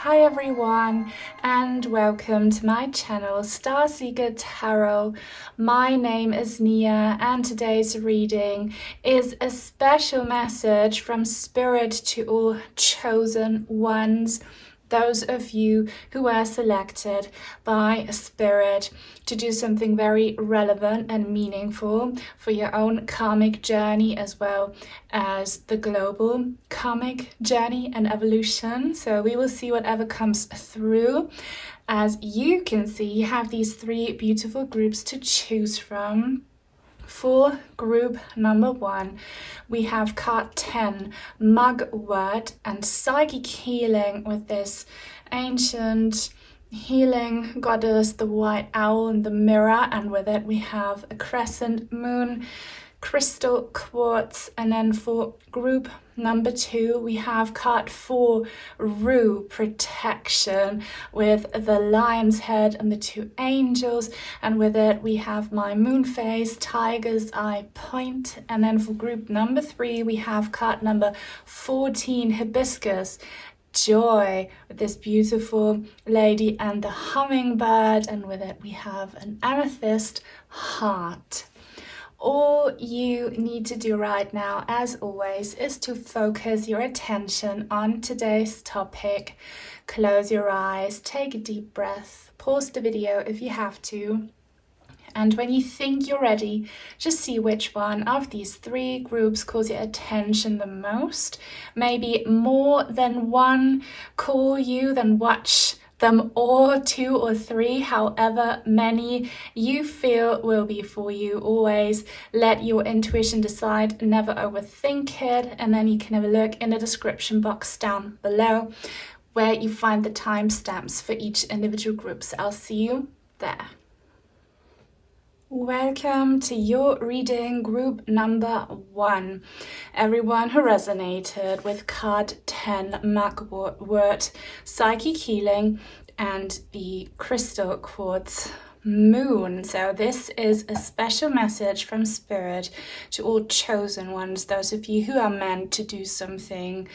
Hi everyone, and welcome to my channel Starseeker Tarot. My name is Nia, and today's reading is a special message from Spirit to all chosen ones, those of you who were selected by Spirit to do something very relevant and meaningful for your own karmic journey, as well as the global karmic journey and evolution. So we will see whatever comes through. As you can see, you have these three beautiful groups to choose from. For group number 1, we have card 10, Mugwort and Psychic Healing, with this ancient healing goddess, the white owl in the mirror, and with it we have a crescent moon, crystal quartz. And then for group number 2, we have card 4, Rue, protection, with the lion's head and the 2 angels, and with it we have my moon phase, tiger's eye point. And then for group number 3, we have card number 14, hibiscus, joy, with this beautiful lady and the hummingbird, and with it we have an amethyst heart. All you need to do right now, as always, is to focus your attention on today's topic. Close your eyes, take a deep breath, pause the video if you have to, and when you think you're ready, just see which one of these 3 groups calls your attention the most. Maybe more than one call you, then watch them all, 2 or 3, however many you feel will be for you. Always let your intuition decide, never overthink it. And then you can have a look in the description box down below where you find the timestamps for each individual group. So I'll see you there. Welcome to your reading, group number 1. Everyone who resonated with card 10, Mugwort, Psychic Healing, and the crystal quartz moon. So this is a special message from Spirit to all chosen ones, those of you who are meant to do something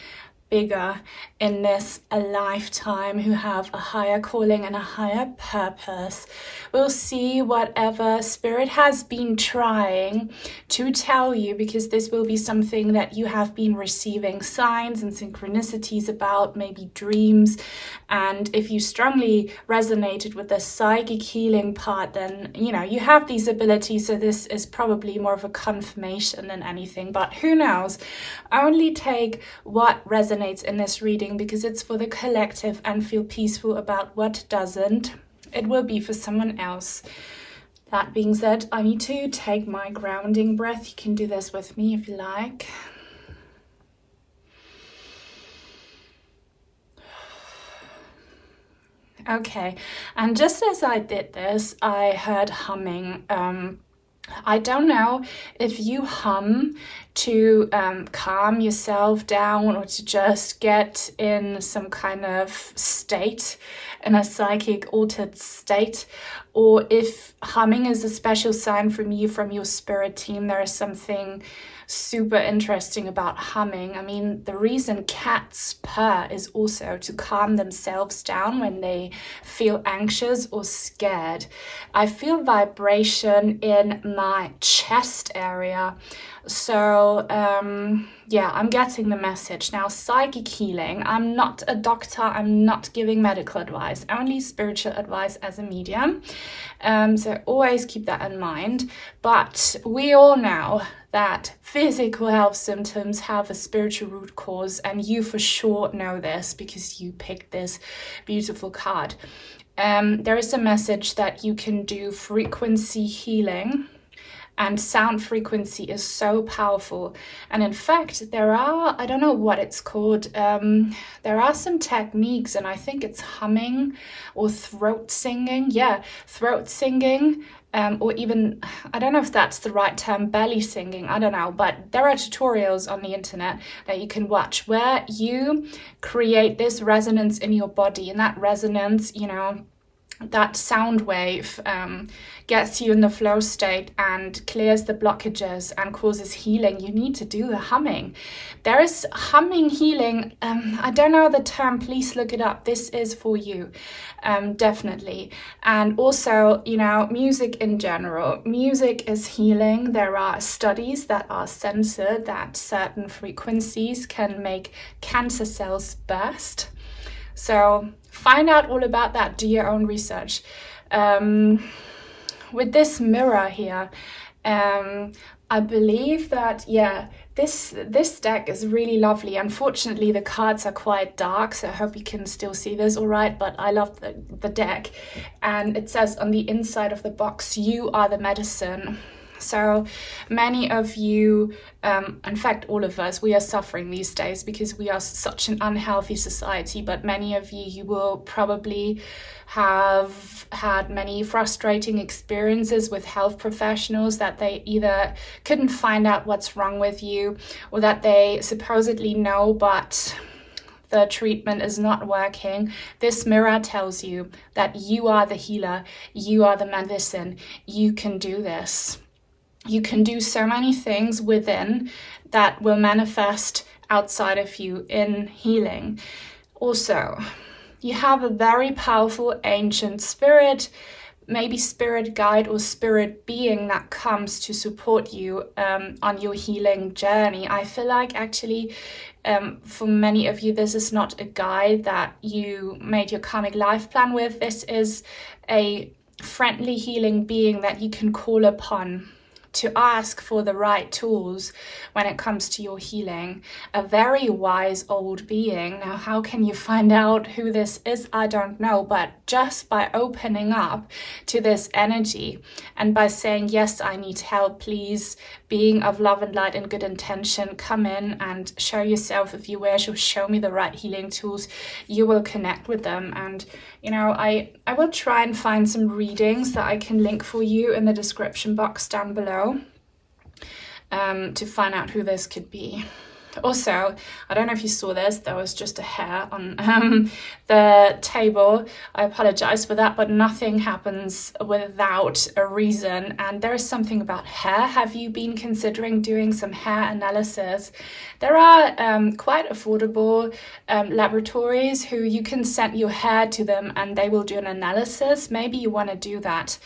bigger in this lifetime, who have a higher calling and a higher purpose. We'll see whatever Spirit has been trying to tell you, because this will be something that you have been receiving signs and synchronicities about, maybe dreams. And if you strongly resonated with the psychic healing part, then you have these abilities, so this is probably more of a confirmation than anything, but who knows. Only take what resonates in this reading, because it's for the collective, and feel peaceful about what doesn't. It will be for someone else. That being said, I need to take my grounding breath. You can do this with me if you like. Okay, and just as I did this, I heard humming. I don't know if you hum to calm yourself down, or to just get in some kind of state, in a psychic altered state, or if humming is a special sign from you, from your spirit team. There is something super interesting about humming. I mean, the reason cats purr is also to calm themselves down when they feel anxious or scared. I feel vibration in my chest area. So yeah, I'm getting the message. Now, psychic healing, I'm not a doctor, I'm not giving medical advice, only spiritual advice as a medium. So always keep that in mind. But we all know that physical health symptoms have a spiritual root cause, and you for sure know this because you picked this beautiful card. There is a message that you can do frequency healing, and sound frequency is so powerful. And in fact, there are, I don't know what it's called, there are some techniques, and I think it's humming or throat singing. Yeah, throat singing, or even, I don't know if that's the right term, belly singing, I don't know, but there are tutorials on the internet that you can watch where you create this resonance in your body, and that resonance, that sound wave gets you in the flow state and clears the blockages and causes healing, you need to do the humming. There is humming healing. I don't know the term, please look it up. This is for you, definitely. And also, you know, music in general. Music is healing. There are studies that are censored that certain frequencies can make cancer cells burst. So find out all about that, do your own research. With this mirror here, I believe that, yeah, this deck is really lovely. Unfortunately, the cards are quite dark, so I hope you can still see this all right, but I love the deck. And it says on the inside of the box, you are the medicine. So many of you, in fact all of us, we are suffering these days because we are such an unhealthy society, but many of you will probably have had many frustrating experiences with health professionals, that they either couldn't find out what's wrong with you, or that they supposedly know but the treatment is not working. This mirror tells you that you are the healer, you are the medicine, you can do this. You can do so many things within that will manifest outside of you in healing. Also, you have a very powerful ancient spirit, maybe spirit guide or spirit being that comes to support you on your healing journey. I feel like actually for many of you, this is not a guide that you made your karmic life plan with. This is a friendly healing being that you can call upon to ask for the right tools when it comes to your healing. A very wise old being. Now, how can you find out who this is? I don't know, but just by opening up to this energy and by saying, yes, I need help, please, being of love and light and good intention, come in and show yourself if you wish, or show me the right healing tools, you will connect with them. And you know, I will try and find some readings that I can link for you in the description box down below to find out who this could be. Also, I don't know if you saw this, there was just a hair on the table. I apologize for that, but nothing happens without a reason. And there is something about hair. Have you been considering doing some hair analysis? There are quite affordable laboratories who you can send your hair to them and they will do an analysis. Maybe you want to do that.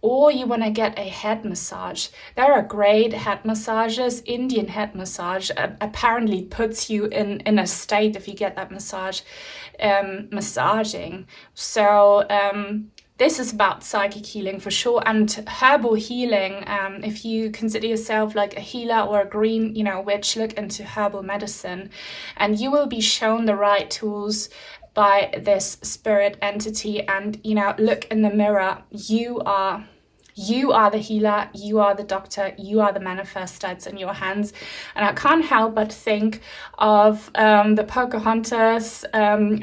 Or you want to get a head massage. There are great head massages. Indian head massage apparently puts you in a state if you get that massage, massaging. So this is about psychic healing for sure, and herbal healing. If you consider yourself like a healer or a green, witch, look into herbal medicine, and you will be shown the right tools by this spirit entity. And look in the mirror. You are the healer, you are the doctor, you are the manifestor. It's in your hands. And I can't help but think of the Pocahontas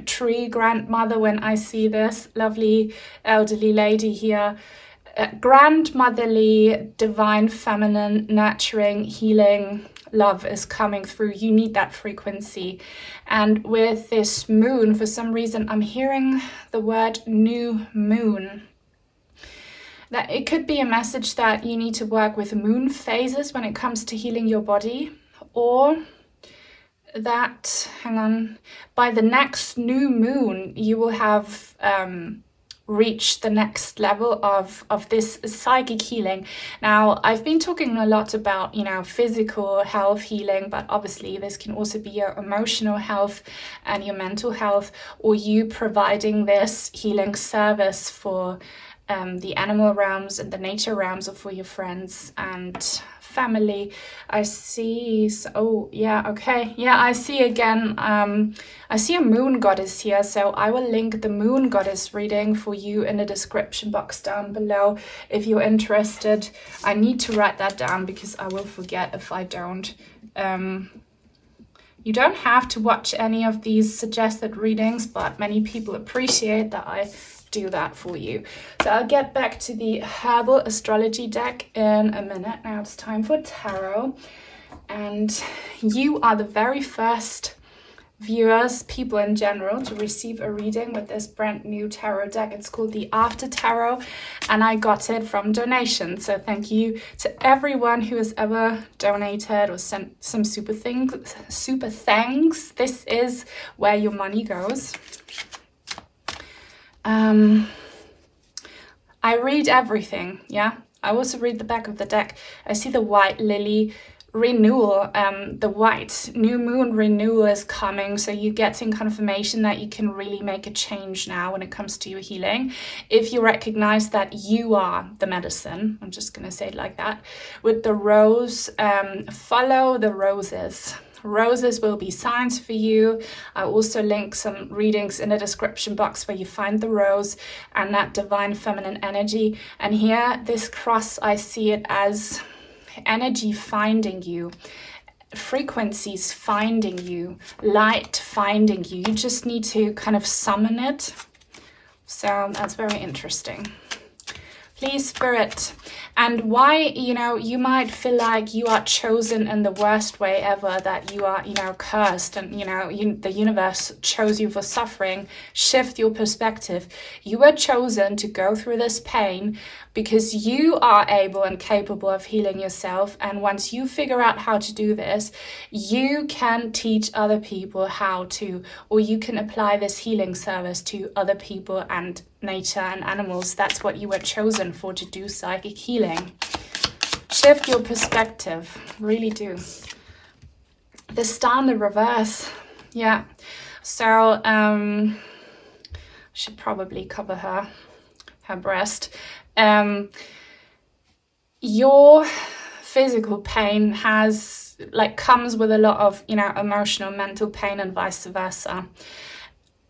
tree grandmother when I see this lovely elderly lady here. Grandmotherly, divine, feminine, nurturing, healing love is coming through. You need that frequency. And with this moon, for some reason, I'm hearing the word new moon. That it could be a message that you need to work with moon phases when it comes to healing your body, or that, by the next new moon, you will have reached the next level of this psychic healing. Now, I've been talking a lot about, physical health healing, but obviously this can also be your emotional health and your mental health, or you providing this healing service for the animal realms and the nature realms, or for your friends and family. I see, I see again, I see a moon goddess here, so I will link the moon goddess reading for you in the description box down below if you're interested. I need to write that down because I will forget if I don't. You don't have to watch any of these suggested readings, but many people appreciate that I do that for you. So I'll get back to the herbal astrology deck in a minute. Now it's time for tarot, and you are the very first viewers, people in general, to receive a reading with this brand new tarot deck. It's called the After Tarot, and I got it from donations. So thank you to everyone who has ever donated or sent some super thanks. This is where your money goes. I read everything, yeah. I also read the back of the deck. I see the white lily renewal, the white new moon renewal is coming, so you're getting confirmation that you can really make a change now when it comes to your healing. If you recognize that you are the medicine, I'm just gonna say it like that. With the rose, follow the roses. Roses will be signs for you. I also link some readings in the description box where you find the rose and that divine feminine energy. And here, this cross, I see it as energy finding you, frequencies finding you, light finding you. You just need to kind of summon it. So that's very interesting. Please, Spirit. And why, you might feel like you are chosen in the worst way ever, that you are, cursed, and, the universe chose you for suffering. Shift your perspective. You were chosen to go through this pain because you are able and capable of healing yourself. And once you figure out how to do this, you can teach other people how to, or you can apply this healing service to other people and nature and animals. That's what you were chosen for, to do psychic healing. Shift your perspective, really do. The star in the reverse, yeah. So should probably cover her breast. Your physical pain comes with a lot of emotional, mental pain, and vice versa.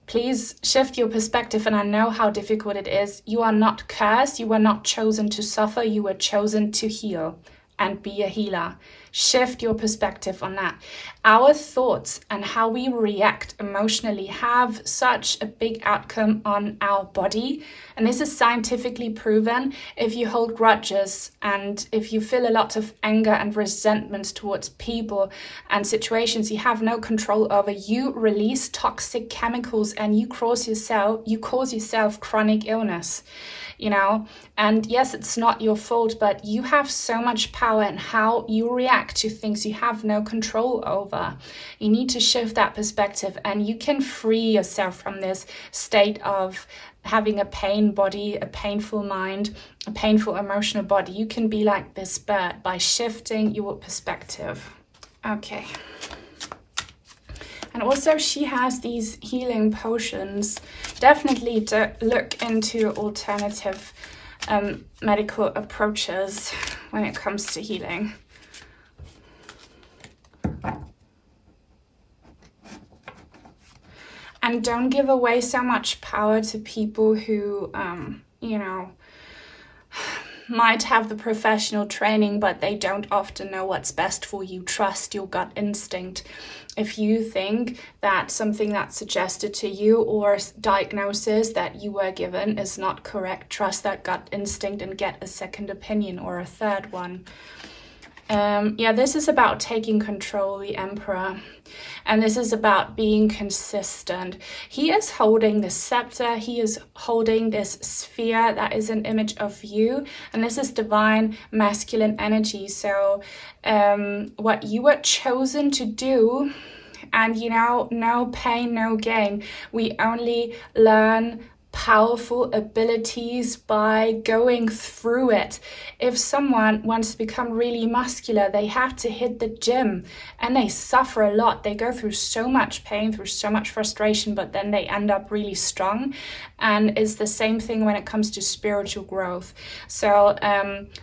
Please shift your perspective, and I know how difficult it is. You are not cursed. You were not chosen to suffer. You were chosen to heal and be a healer. Shift your perspective on that. Our thoughts and how we react emotionally have such a big outcome on our body. And this is scientifically proven. If you hold grudges and if you feel a lot of anger and resentment towards people and situations you have no control over, you release toxic chemicals and you cause yourself chronic illness. And yes, it's not your fault, but you have so much power in how you react to things you have no control over. You need to shift that perspective, and you can free yourself from this state of having a pain body, a painful mind, a painful emotional body. You can be like this bird by shifting your perspective. Okay. And also she has these healing potions. Definitely look into alternative medical approaches when it comes to healing. And don't give away so much power to people who, might have the professional training, but they don't often know what's best for you. Trust your gut instinct. If you think that something that's suggested to you or diagnosis that you were given is not correct, trust that gut instinct and get a second opinion or a third one. This is about taking control, the Emperor. And this is about being consistent. He is holding the scepter. He is holding this sphere that is an image of you. And this is divine masculine energy. So what you were chosen to do, and no pain, no gain. We only learn powerful abilities by going through it. If someone wants to become really muscular, they have to hit the gym and they suffer a lot. They go through so much pain, through so much frustration, but then they end up really strong. And it's the same thing when it comes to spiritual growth. So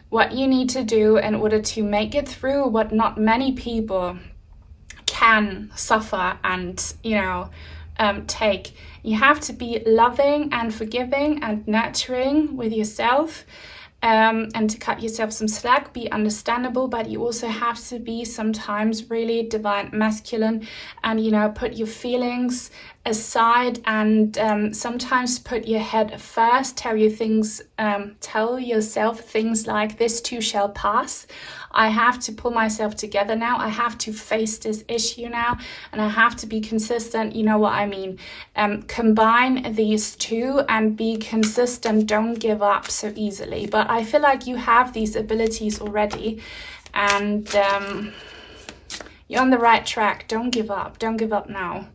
what you need to do in order to make it through what not many people can suffer and take, you have to be loving and forgiving and nurturing with yourself. and to cut yourself some slack, be understandable, but you also have to be sometimes really divine masculine and, you know, put your feelings aside and sometimes put your head first. Tell yourself things like, this too shall pass. I have to pull myself together now. I have to face this issue now, and I have to be consistent. You know what I mean? Combine these two and be consistent. Don't give up so easily. But I feel like you have these abilities already, and you're on the right track. Don't give up. Don't give up now.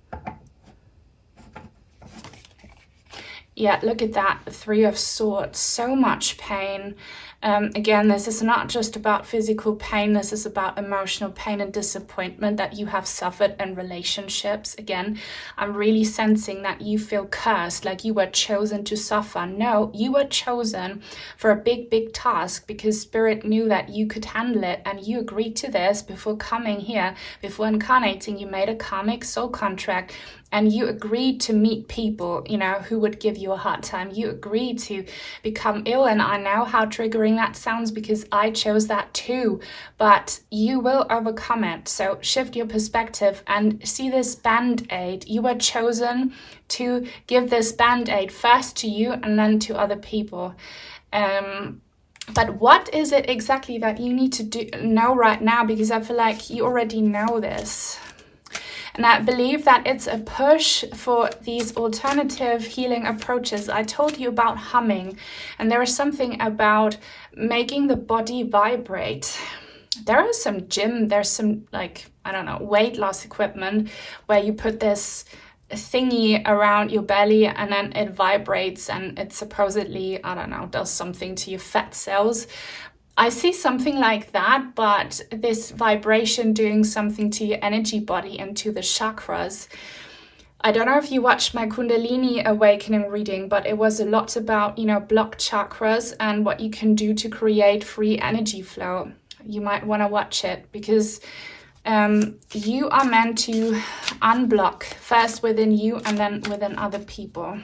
Yeah, look at that, the Three of Swords, so much pain. Again, this is not just about physical pain, this is about emotional pain and disappointment that you have suffered in relationships. Again, I'm really sensing that you feel cursed, like you were chosen to suffer. No, you were chosen for a big, big task because Spirit knew that you could handle it, and you agreed to this before coming here, before incarnating. You made a karmic soul contract, and you agreed to meet people, you know, who would give you a hard time. You agreed to become ill, and I know how triggering that sounds because I chose that too, but you will overcome it. So shift your perspective and see this band-aid. You were chosen to give this band-aid first to you and then to other people. But what is it exactly that you need to know right now? Because I feel like you already know this. And I believe that it's a push for these alternative healing approaches. I told you about humming, and there is something about making the body vibrate. There's some like, I don't know, weight loss equipment where you put this thingy around your belly and then it vibrates and it supposedly, I don't know, does something to your fat cells. I see something like that, but this vibration doing something to your energy body and to the chakras. I don't know if you watched my Kundalini Awakening reading, but it was a lot about, you know, blocked chakras and what you can do to create free energy flow. You might want to watch it because you are meant to unblock first within you and then within other people.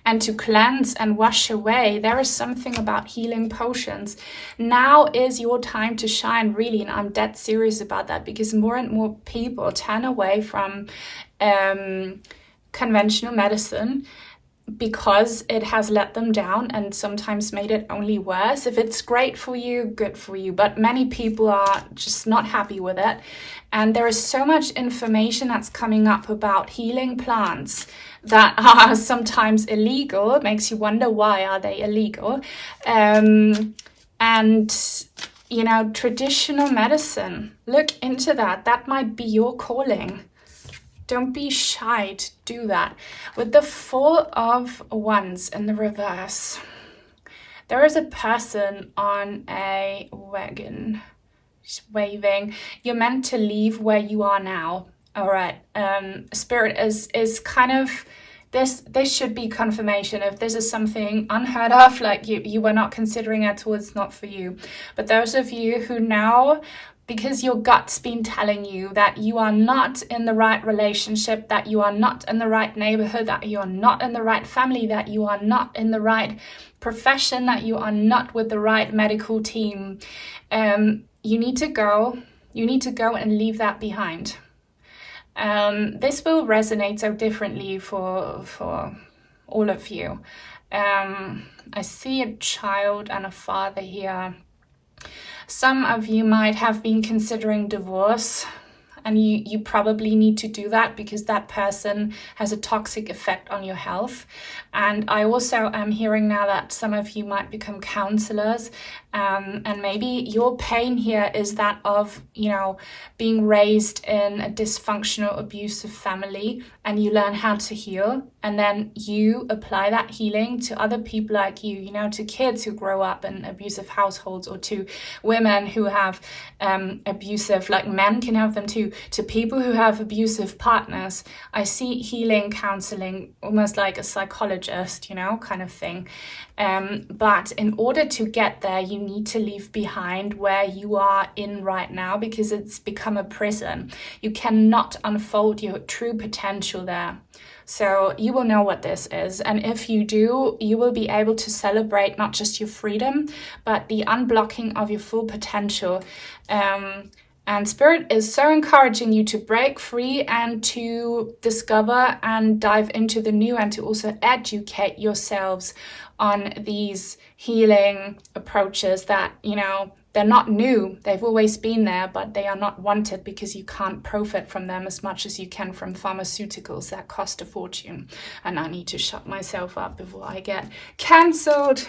And to cleanse and wash away. There is something about healing potions. Now is your time to shine, really, and I'm dead serious about that because more and more people turn away from conventional medicine because it has let them down and sometimes made it only worse. If it's great for you, good for you, but many people are just not happy with it. And there is so much information that's coming up about healing plants that are sometimes illegal. It makes you wonder, why are they illegal? And, you know, traditional medicine, look into that. That might be your calling. Don't be shy to do that. With the Four of Wands in the reverse, there is a person on a wagon, just waving. You're meant to leave where you are now. All right. Spirit is kind of, this should be confirmation. If this is something unheard of, like you were not considering at all, it's not for you. But those of you who now, because your gut's been telling you that you are not in the right relationship, that you are not in the right neighborhood, that you are not in the right family, that you are not in the right profession, that you are not with the right medical team, you need to go and leave that behind. This will resonate so differently for all of you. I see a child and a father here. Some of you might have been considering divorce, and you probably need to do that because that person has a toxic effect on your health. And I also am hearing now that some of you might become counselors, and maybe your pain here is that of, you know, being raised in a dysfunctional, abusive family, and you learn how to heal, and then you apply that healing to other people like you, you know, to kids who grow up in abusive households, or to women who have abusive, like men can have them too, to people who have abusive partners. I see healing, counseling, almost like a psychologist, you know, kind of thing. But in order to get there, you need to leave behind where you are in right now, because it's become a prison. You cannot unfold your true potential there. So you will know what this is. And if you do, you will be able to celebrate not just your freedom, but the unblocking of your full potential. And Spirit is so encouraging you to break free and to discover and dive into the new, and to also educate yourselves on these healing approaches that, you know, they're not new. They've always been there, but they are not wanted because you can't profit from them as much as you can from pharmaceuticals that cost a fortune. And I need to shut myself up before I get cancelled.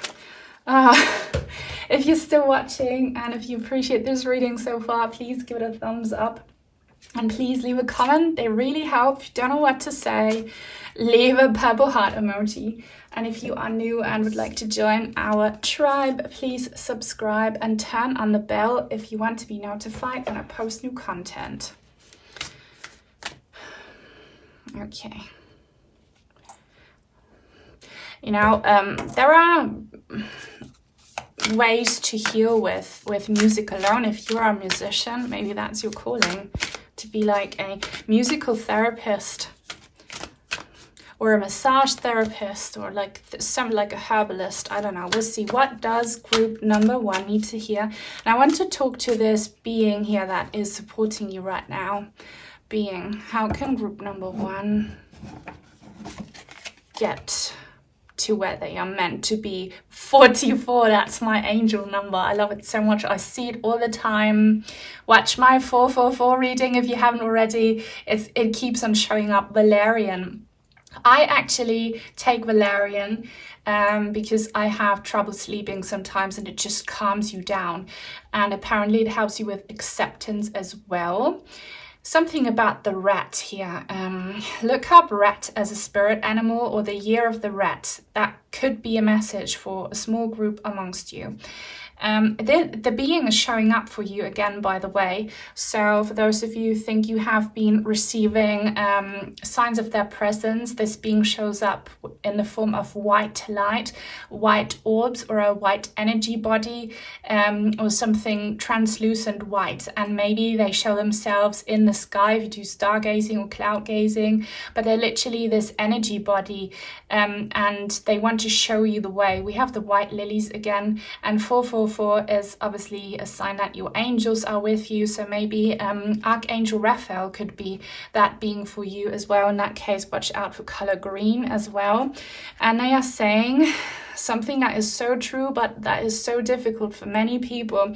If you're still watching and if you appreciate this reading so far, please give it a thumbs up. And please leave a comment. They really help. If you don't know what to say, leave a purple heart emoji. And if you are new and would like to join our tribe, please subscribe and turn on the bell if you want to be notified when I post new content. Okay. You know, there are ways to heal with music alone. If you are a musician, maybe that's your calling, to be like a musical therapist or a massage therapist, or like like a herbalist. I don't know. We'll see. What does group number 1 need to hear? And I want to talk to this being here that is supporting you right now. Being, how can group number 1 get to where they are meant to be? 44, that's my angel number. I love it so much. I see it all the time. Watch my 444 reading if you haven't already. It keeps on showing up. Valerian. I actually take valerian because I have trouble sleeping sometimes, and it just calms you down. And apparently it helps you with acceptance as well. Something about the rat here. Look up rat as a spirit animal, or the year of the rat. That could be a message for a small group amongst you. The being is showing up for you again, by the way. So for those of you who think you have been receiving signs of their presence, this being shows up in the form of white light, white orbs, or a white energy body, or something translucent white. And maybe they show themselves in the sky if you do stargazing or cloud gazing, but they're literally this energy body, and they want to show you the way. We have the white lilies again, and 444 is obviously a sign that your angels are with you. So maybe Archangel Raphael could be that being for you as well. In that case, watch out for color green as well. And they are saying something that is so true, but that is so difficult for many people.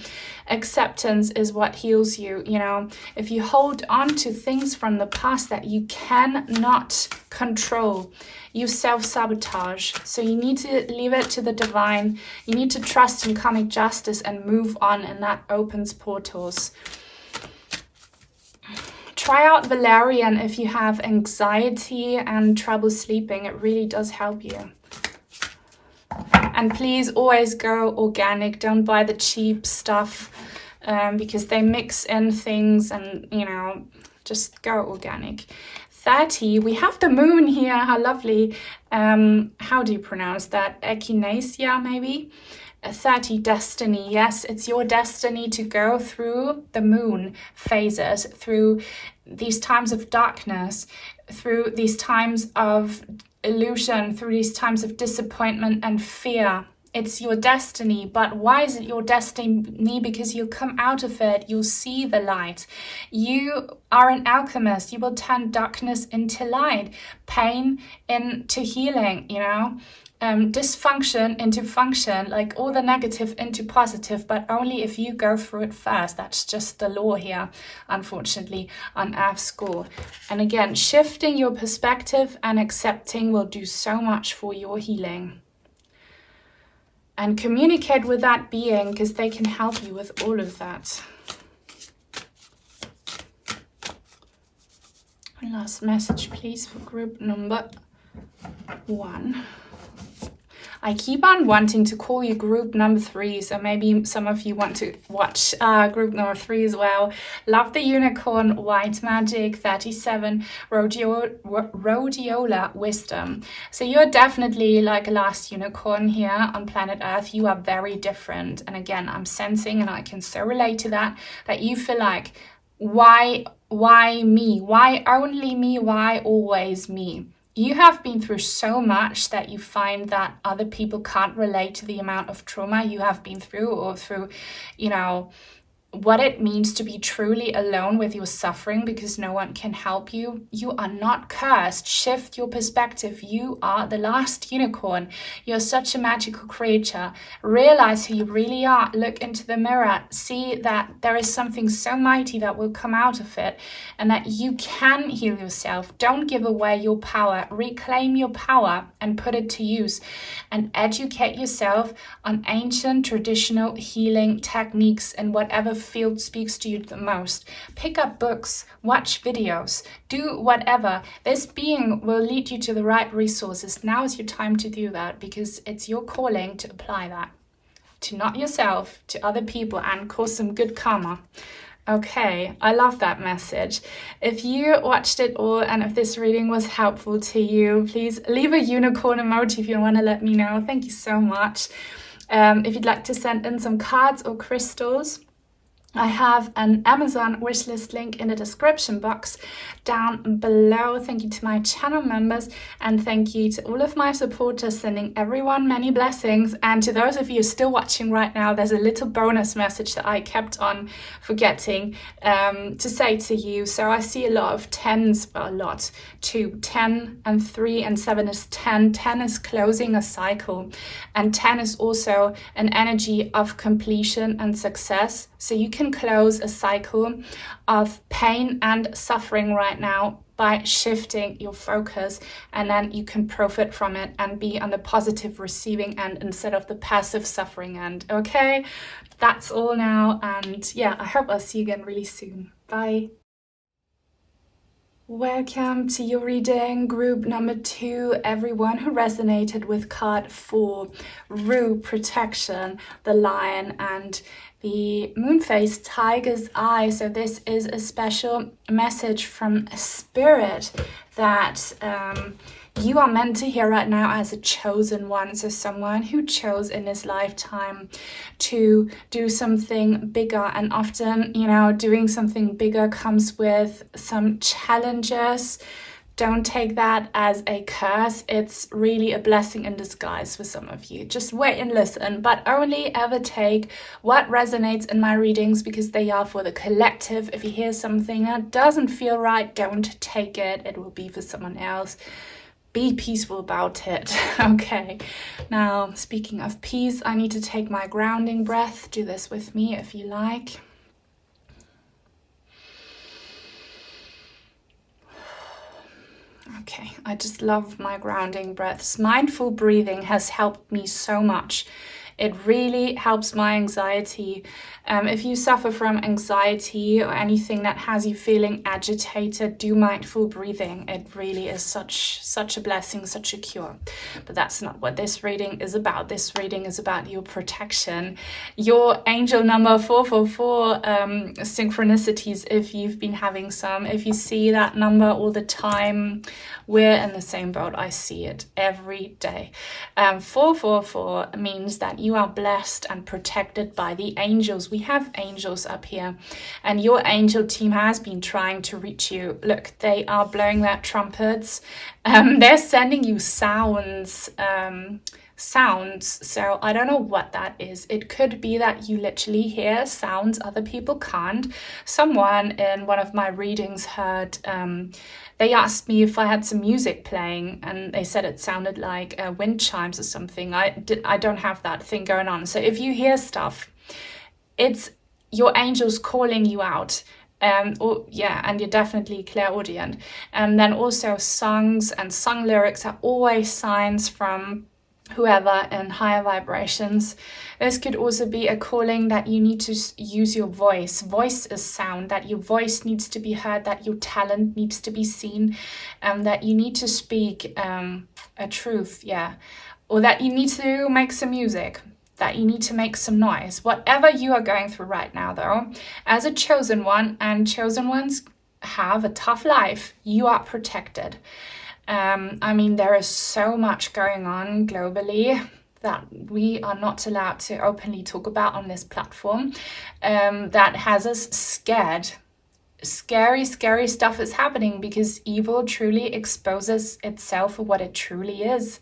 Acceptance is what heals you. You know, if you hold on to things from the past that you cannot control, you self-sabotage. So you need to leave it to the divine. You need to trust in karmic justice and move on, and that opens portals. Try out valerian if you have anxiety and trouble sleeping. It really does help you. And please always go organic. Don't buy the cheap stuff because they mix in things, and, you know, just go organic. 30, we have the moon here. How lovely. How do you pronounce that? Echinacea, maybe? 30, destiny. Yes, it's your destiny to go through the moon phases, through these times of darkness, through these times of illusion, through these times of disappointment and fear. It's your destiny. But why is it your destiny? Because you'll come out of it, you'll see the light. You are an alchemist. You will turn darkness into light, pain into healing, you know, dysfunction into function, like all the negative into positive, but only if you go through it first. That's just the law here, unfortunately, on Earth School. And again, shifting your perspective and accepting will do so much for your healing. And communicate with that being, because they can help you with all of that. Last message, please, for group number 1. I keep on wanting to call you group number 3, so maybe some of you want to watch group number 3 as well. Love the unicorn, white magic, 37, rhodiola wisdom. So you're definitely like a last unicorn here on planet Earth. You are very different. And again, I'm sensing, and I can so relate to that you feel like, why me? Why only me? Why always me? You have been through so much that you find that other people can't relate to the amount of trauma you have been through, or through, what it means to be truly alone with your suffering because no one can help you. You are not cursed. Shift your perspective. You are the last unicorn. You're such a magical creature. Realize who you really are. Look into the mirror. See that there is something so mighty that will come out of it, and that you can heal yourself. Don't give away your power. Reclaim your power and put it to use, and educate yourself on ancient traditional healing techniques and whatever field speaks to you the most. Pick up books, watch videos, do whatever. This being will lead you to the right resources. Now is your time to do that, because it's your calling to apply that to not yourself, to other people, and cause some good karma. Okay, I love that message. If you watched it all and if this reading was helpful to you, please leave a unicorn emoji if you want to let me know. Thank you so much. If you'd like to send in some cards or crystals, I have an Amazon wishlist link in the description box down below. Thank you to my channel members, and thank you to all of my supporters, sending everyone many blessings. And to those of you still watching right now, there's a little bonus message that I kept on forgetting to say to you. So I see a lot of 10s, well, a lot, 2, 10 and 3 and 7 is 10. 10 is closing a cycle, and 10 is also an energy of completion and success. So you can close a cycle of pain and suffering right now by shifting your focus, and then you can profit from it and be on the positive receiving end instead of the passive suffering end. Okay, that's all now, and yeah, I hope I'll see you again really soon. Bye. Welcome to your reading, group number 2, everyone who resonated with card 4, Rue, Protection, the Lion, and the moon-faced tiger's eye. So this is a special message from Spirit that you are meant to hear right now as a chosen one. So someone who chose in his lifetime to do something bigger. And often, doing something bigger comes with some challenges. Don't take that as a curse. It's really a blessing in disguise for some of you. Just wait and listen, but only ever take what resonates in my readings, because they are for the collective. If you hear something that doesn't feel right, don't take it. It will be for someone else. Be peaceful about it. Okay, now speaking of peace, I need to take my grounding breath. Do this with me if you like. Okay, I just love my grounding breaths. Mindful breathing has helped me so much. It really helps my anxiety. If you suffer from anxiety or anything that has you feeling agitated, do mindful breathing. It really is such a blessing, such a cure. But that's not what this reading is about. This reading is about your protection. Your angel number 444, synchronicities, if you've been having some. If you see that number all the time, we're in the same boat. I see it every day. 444 means that you are blessed and protected by the angels. We have angels up here, and your angel team has been trying to reach you. Look, they are blowing their trumpets. They're sending you sounds. So I don't know what that is. It could be that you literally hear sounds other people can't. Someone in one of my readings heard, they asked me if I had some music playing, and they said it sounded like wind chimes or something. I don't have that thing going on. So if you hear stuff, it's your angels calling you out. And you're definitely clairaudient. And then also songs and song lyrics are always signs from whoever in higher vibrations. This could also be a calling that you need to use your voice. Voice is sound, that your voice needs to be heard, that your talent needs to be seen, that you need to speak a truth, or that you need to make some music, that you need to make some noise. Whatever you are going through right now, though, as a chosen one, and chosen ones have a tough life, you are protected. I mean, there is so much going on globally that we are not allowed to openly talk about on this platform, that has us scared. Scary stuff is happening because evil truly exposes itself for what it truly is.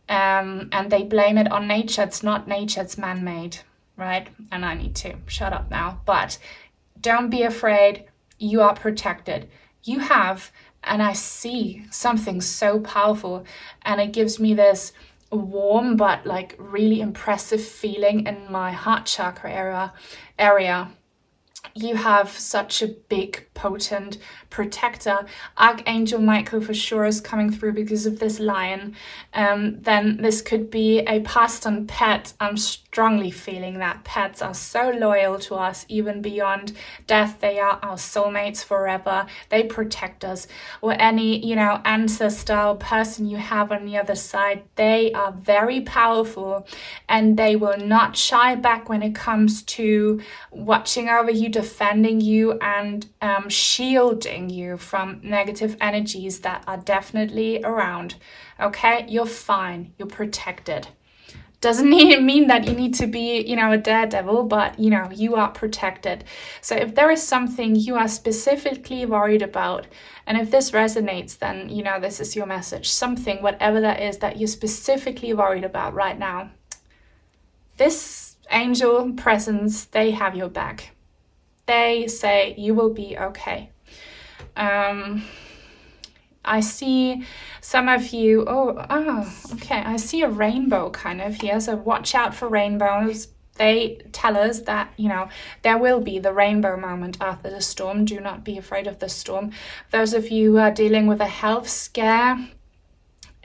And they blame it on nature. It's not nature, it's man-made, right? And I need to shut up now. But don't be afraid. You are protected. You have, and I see something so powerful, and it gives me this warm but like really impressive feeling in my heart chakra area. You have such a big, potent protector. Archangel Michael for sure is coming through because of this lion. Then this could be a passed on pet. I'm strongly feeling that pets are so loyal to us, even beyond death. They are our soulmates forever. They protect us. Or any, ancestor or person you have on the other side, they are very powerful, and they will not shy back when it comes to watching over you, defending you, and shielding you from negative energies that are definitely around. Okay, you're fine, you're protected. Doesn't mean that you need to be, a daredevil, but, you are protected. So if there is something you are specifically worried about, and if this resonates, then, this is your message. Something, whatever that is, that you're specifically worried about right now. This angel presence, they have your back. They say you will be okay. I see some of you, okay, I see a rainbow kind of here, so watch out for rainbows. They tell us that, there will be the rainbow moment after the storm. Do not be afraid of the storm. Those of you who are dealing with a health scare,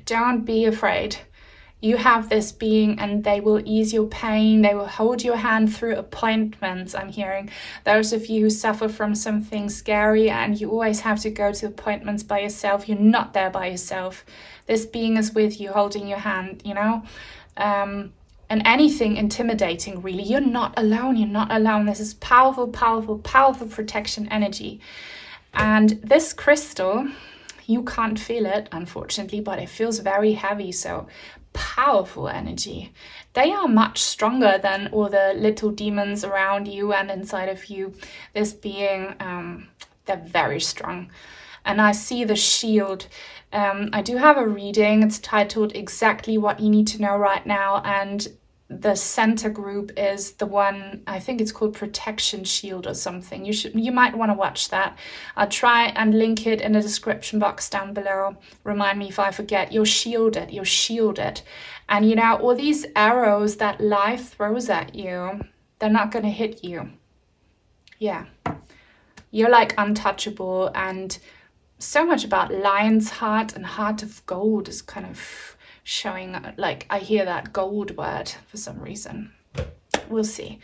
don't be afraid. You have this being, and they will ease your pain. They will hold your hand through appointments, I'm hearing. Those of you who suffer from something scary and you always have to go to appointments by yourself, you're not there by yourself. This being is with you, holding your hand, and anything intimidating, really. You're not alone. You're not alone. This is powerful, powerful, powerful protection energy. And this crystal, you can't feel it, unfortunately, but it feels very heavy. So powerful energy. They are much stronger than all the little demons around you and inside of you. This being, they're very strong. And I see the shield. I do have a reading. It's titled Exactly What You Need to Know Right Now. And the center group is the one, I think it's called Protection Shield or something. You might want to watch that. I'll try and link it in the description box down below. Remind me if I forget. You're shielded. And all these arrows that life throws at you, they're not going to hit you. Yeah. You're like untouchable, and so much about lion's heart and heart of gold is kind of showing, like, I hear that gold word for some reason. We'll see.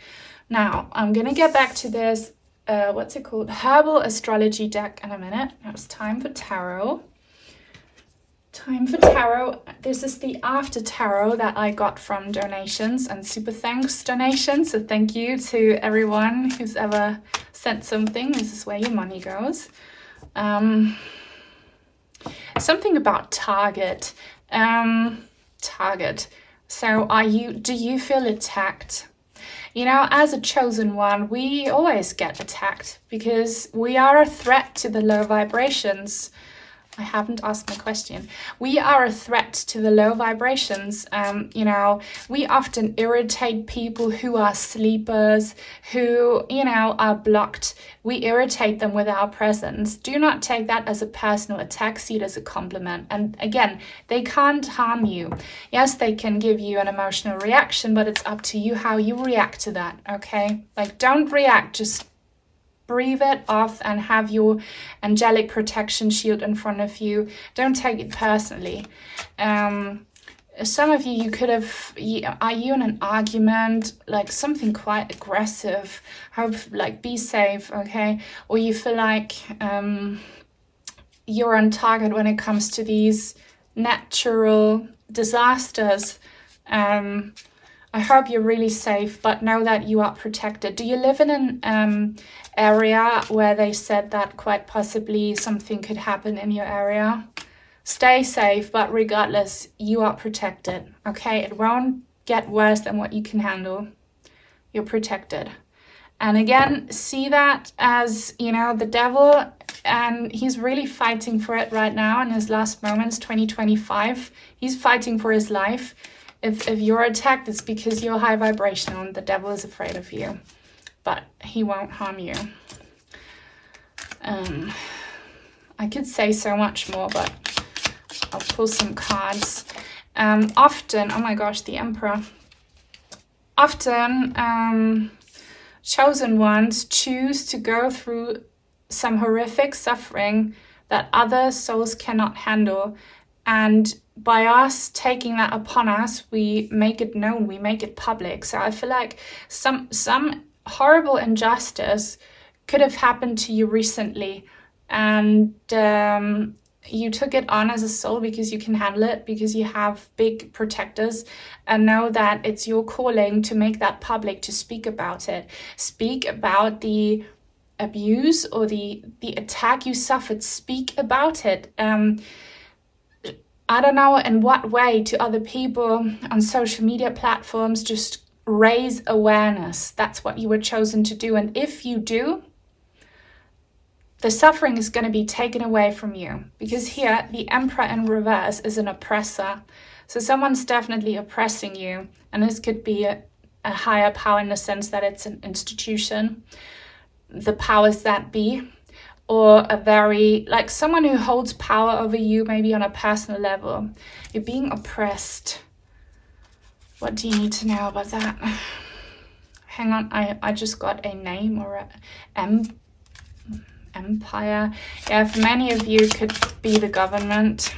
Now, I'm going to get back to this, what's it called? Herbal astrology deck in a minute. Now it's time for tarot. This is the after tarot that I got from donations and super thanks donations. So thank you to everyone who's ever sent something. This is where your money goes. Something about target. So do you feel attacked? As a chosen one, we always get attacked because we are a threat to the low vibrations. I haven't asked my question. We are a threat to the low vibrations. We often irritate people who are sleepers, who, are blocked. We irritate them with our presence. Do not take that as a personal attack. See it as a compliment. And again, they can't harm you. Yes, they can give you an emotional reaction, but it's up to you how you react to that, okay? Like, don't react, just breathe it off and have your angelic protection shield in front of you. Don't take it personally. Some of you could have, are you in an argument, like something quite aggressive? Be safe, okay? Or you feel like you're on target when it comes to these natural disasters. I hope you're really safe, but know that you are protected. Do you live in an area where they said that quite possibly something could happen in your area? Stay safe, but regardless, you are protected, okay? It won't get worse than what you can handle. You're protected. And again, see that as, you know, the devil, and he's really fighting for it right now in his last moments, 2025. He's fighting for his life. If you're attacked, it's because you're high vibrational and the devil is afraid of you. But he won't harm you. I could say so much more, but I'll pull some cards. Often, oh my gosh, the Emperor. Often, chosen ones choose to go through some horrific suffering that other souls cannot handle. And by us taking that upon us, we make it known, we make it public. So I feel like some horrible injustice could have happened to you recently, and you took it on as a soul because you can handle it, because you have big protectors, and know that it's your calling to make that public, to speak about it. Speak about the abuse or the attack you suffered. Speak about it. I don't know in what way, to other people on social media platforms. Just raise awareness. That's what you were chosen to do. And if you do, the suffering is going to be taken away from you. Because here, the Emperor in reverse is an oppressor. So someone's definitely oppressing you. And this could be a higher power in the sense that it's an institution. The powers that be. Or a very, like someone who holds power over you, maybe on a personal level. You're being oppressed. What do you need to know about that? Hang on, I just got a name or an empire. Yeah, for many of you, it could be the government.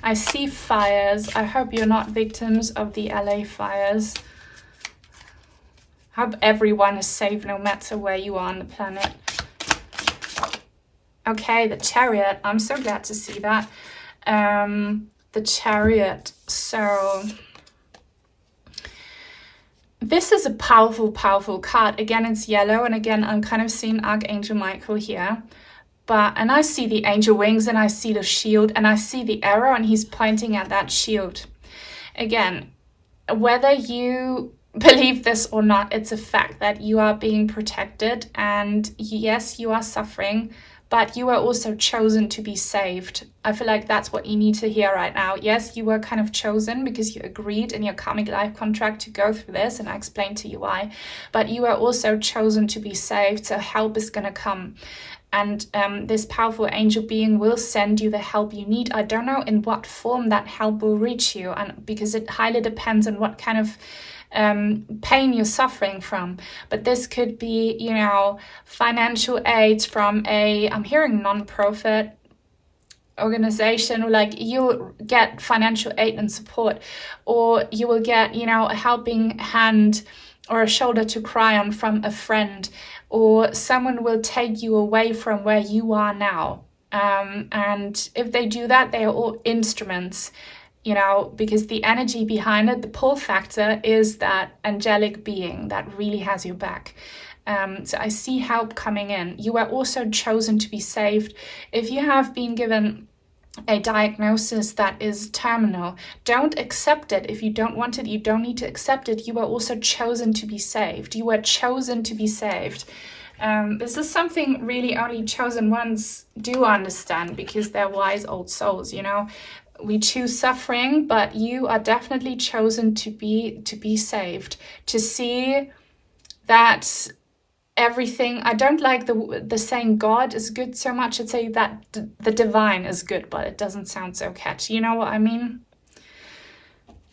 I see fires. I hope you're not victims of the LA fires. I hope everyone is safe no matter where you are on the planet. Okay, the Chariot. I'm so glad to see that. The Chariot. So this is a powerful, powerful card. Again, it's yellow. And again, I'm kind of seeing Archangel Michael here. And I see the angel wings and I see the shield and I see the arrow and he's pointing at that shield. Again, whether you believe this or not, it's a fact that you are being protected, and yes, you are suffering, but you are also chosen to be saved. I feel like that's what you need to hear right now. Yes, you were kind of chosen because you agreed in your karmic life contract to go through this, and I explained to you why, but you are also chosen to be saved, so help is going to come. And this powerful angel being will send you the help you need. I don't know in what form that help will reach you, and because it highly depends on what kind of pain you're suffering from. But this could be, you know, financial aid from I'm hearing non-profit organization, or like you'll get financial aid and support, or you will get, you know, a helping hand or a shoulder to cry on from a friend, or someone will take you away from where you are now. And if they do that, they are all instruments, you know, because the energy behind it, the pull factor, is that angelic being that really has your back. So I see help coming in. You are also chosen to be saved. If you have been given a diagnosis that is terminal, don't accept it. If you don't want it, you don't need to accept it. You are also chosen to be saved. You are chosen to be saved. This is something really only chosen ones do understand, because they're wise old souls, you know. We choose suffering, but you are definitely chosen to be saved, to see that everything. I don't like the saying God is good so much. I'd say that the divine is good, but it doesn't sound so catchy. You know what I mean?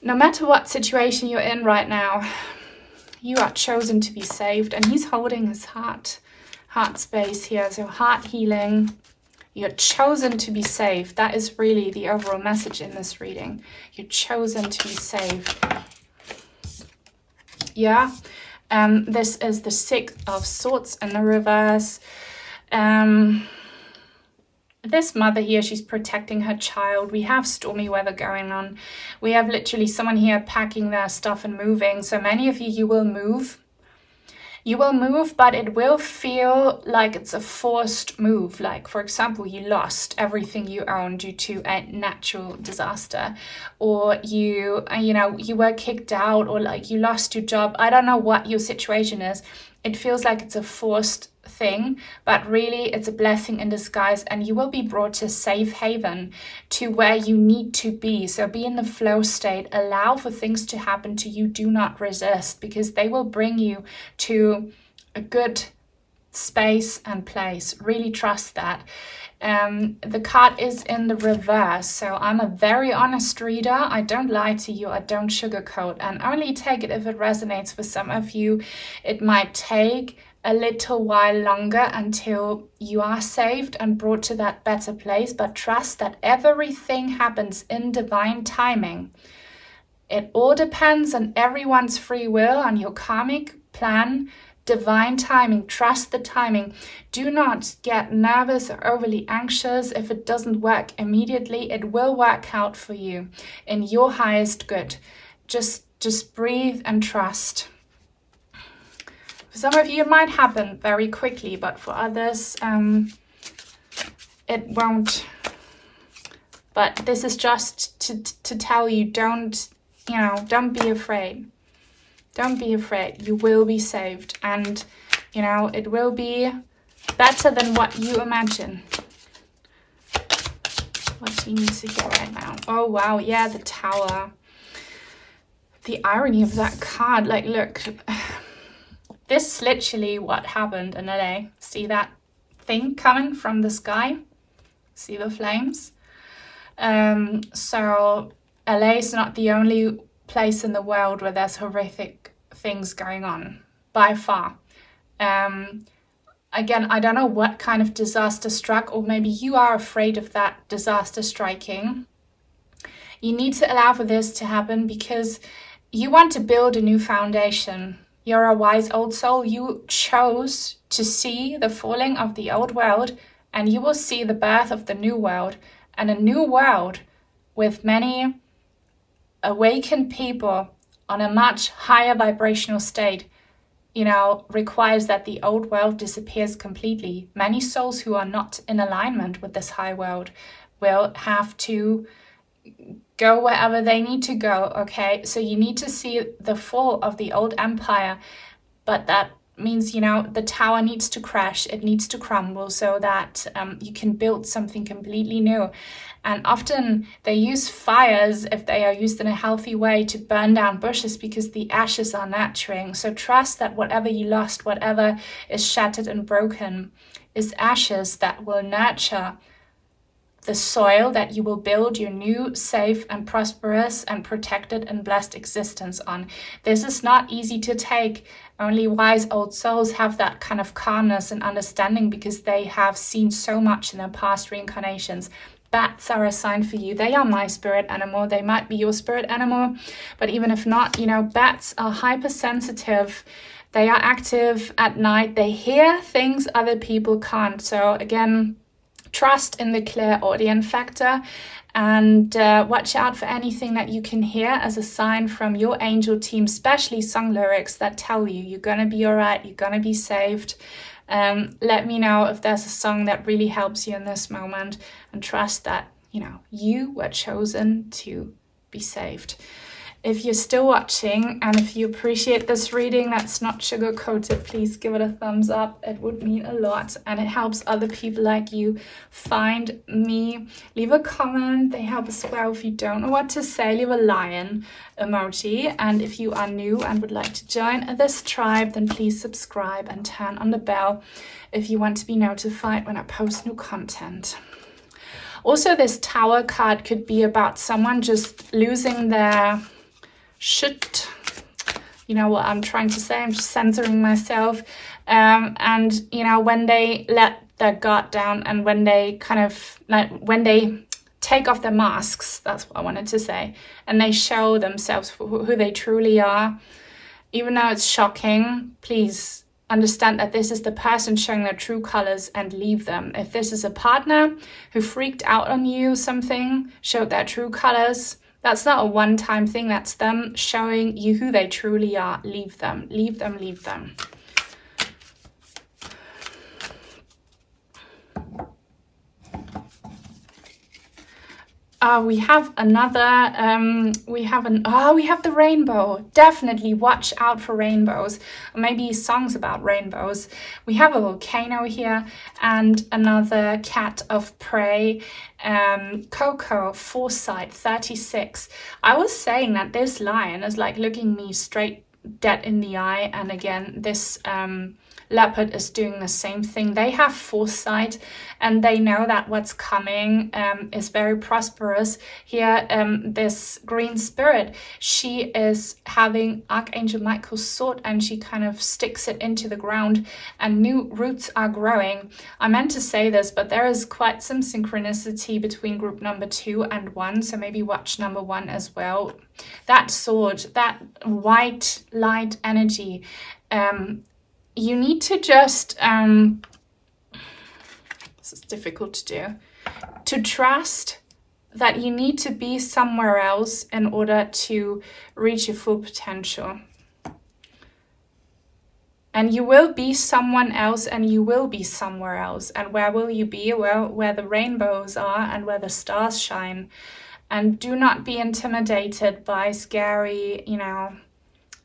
No matter what situation you're in right now, you are chosen to be saved. And he's holding his heart space here. So heart healing. You're chosen to be saved. That is really the overall message in this reading. You're chosen to be saved. Yeah. This is the Six of Swords in the reverse. this mother here, she's protecting her child. We have stormy weather going on. We have literally someone here packing their stuff and moving. So many of you, you will move. You will move, but it will feel like it's a forced move. Like, for example, you lost everything you own due to a natural disaster, or you were kicked out, or like you lost your job. I don't know what your situation is. It feels like it's a forced thing, but really it's a blessing in disguise, and you will be brought to safe haven, to where you need to be. So be in the flow state, allow for things to happen to you, do not resist, because they will bring you to a good space and place. Really trust that. The card is in the reverse, so I'm a very honest reader. I don't lie to you, I don't sugarcoat, and only take it if it resonates. For some of you, it might take a little while longer until you are saved and brought to that better place, but trust that everything happens in divine timing. It all depends on everyone's free will, on your karmic plan, divine timing. Trust the timing. Do not get nervous or overly anxious if it doesn't work immediately. It will work out for you in your highest good. Just breathe and trust. For some of you, it might happen very quickly, but for others, it won't. But this is just to tell you, don't be afraid. Don't be afraid. You will be saved, and it will be better than what you imagine. What do you need to get right now? Oh wow, yeah, the Tower. The irony of that card, like, look. This is literally what happened in LA. See that thing coming from the sky? See the flames? So LA is not the only place in the world where there's horrific things going on, by far. Again, I don't know what kind of disaster struck, or maybe you are afraid of that disaster striking. You need to allow for this to happen because you want to build a new foundation. You're a wise old soul. You chose to see the falling of the old world, and you will see the birth of the new world, and a new world with many awakened people on a much higher vibrational state, requires that the old world disappears completely. Many souls who are not in alignment with this high world will have to go wherever they need to go, okay? So you need to see the fall of the old empire, but that means, the tower needs to crash, it needs to crumble so that you can build something completely new. And often they use fires, if they are used in a healthy way, to burn down bushes because the ashes are nurturing. So trust that whatever you lost, whatever is shattered and broken, is ashes that will nurture the soil that you will build your new, safe and prosperous and protected and blessed existence on. This is not easy to take. Only wise old souls have that kind of calmness and understanding because they have seen so much in their past reincarnations. Bats are a sign for you. They are my spirit animal. They might be your spirit animal, but even if not, bats are hypersensitive. They are active at night. They hear things other people can't. So again, trust in the clairaudient factor, and watch out for anything that you can hear as a sign from your angel team, especially song lyrics that tell you you're going to be all right, you're going to be saved. Let me know if there's a song that really helps you in this moment, and trust that, you were chosen to be saved. If you're still watching and if you appreciate this reading that's not sugar-coated, please give it a thumbs up. It would mean a lot, and it helps other people like you find me. Leave a comment. They help as well. If you don't know what to say, leave a lion emoji. And if you are new and would like to join this tribe, then please subscribe and turn on the bell if you want to be notified when I post new content. Also, this Tower card could be about someone just losing their shit. You know what I'm trying to say? I'm just censoring myself. And when they let their guard down, and when they when they take off their masks, that's what I wanted to say, and they show themselves for who they truly are, even though it's shocking, please understand that this is the person showing their true colors and leave them. If this is a partner who freaked out on you, something, showed their true colors, that's not a one-time thing. That's them showing you who they truly are. Leave them, leave them, leave them. We have another, we have the rainbow. Definitely watch out for rainbows. Maybe songs about rainbows. We have a volcano here and another cat of prey. Coco, foresight, 36. I was saying that this lion is like looking me straight dead in the eye. And again, this leopard is doing the same thing. They have foresight and they know that what's coming is very prosperous. Here, this green spirit, she is having Archangel Michael's sword and she kind of sticks it into the ground and new roots are growing. I meant to say this, but there is quite some synchronicity between group number 2 and 1, so maybe watch number 1 as well. That sword, that white light energy, you need to just, this is difficult to do, to trust that you need to be somewhere else in order to reach your full potential. And you will be someone else and you will be somewhere else. And where will you be? Well, where the rainbows are and where the stars shine. And do not be intimidated by scary,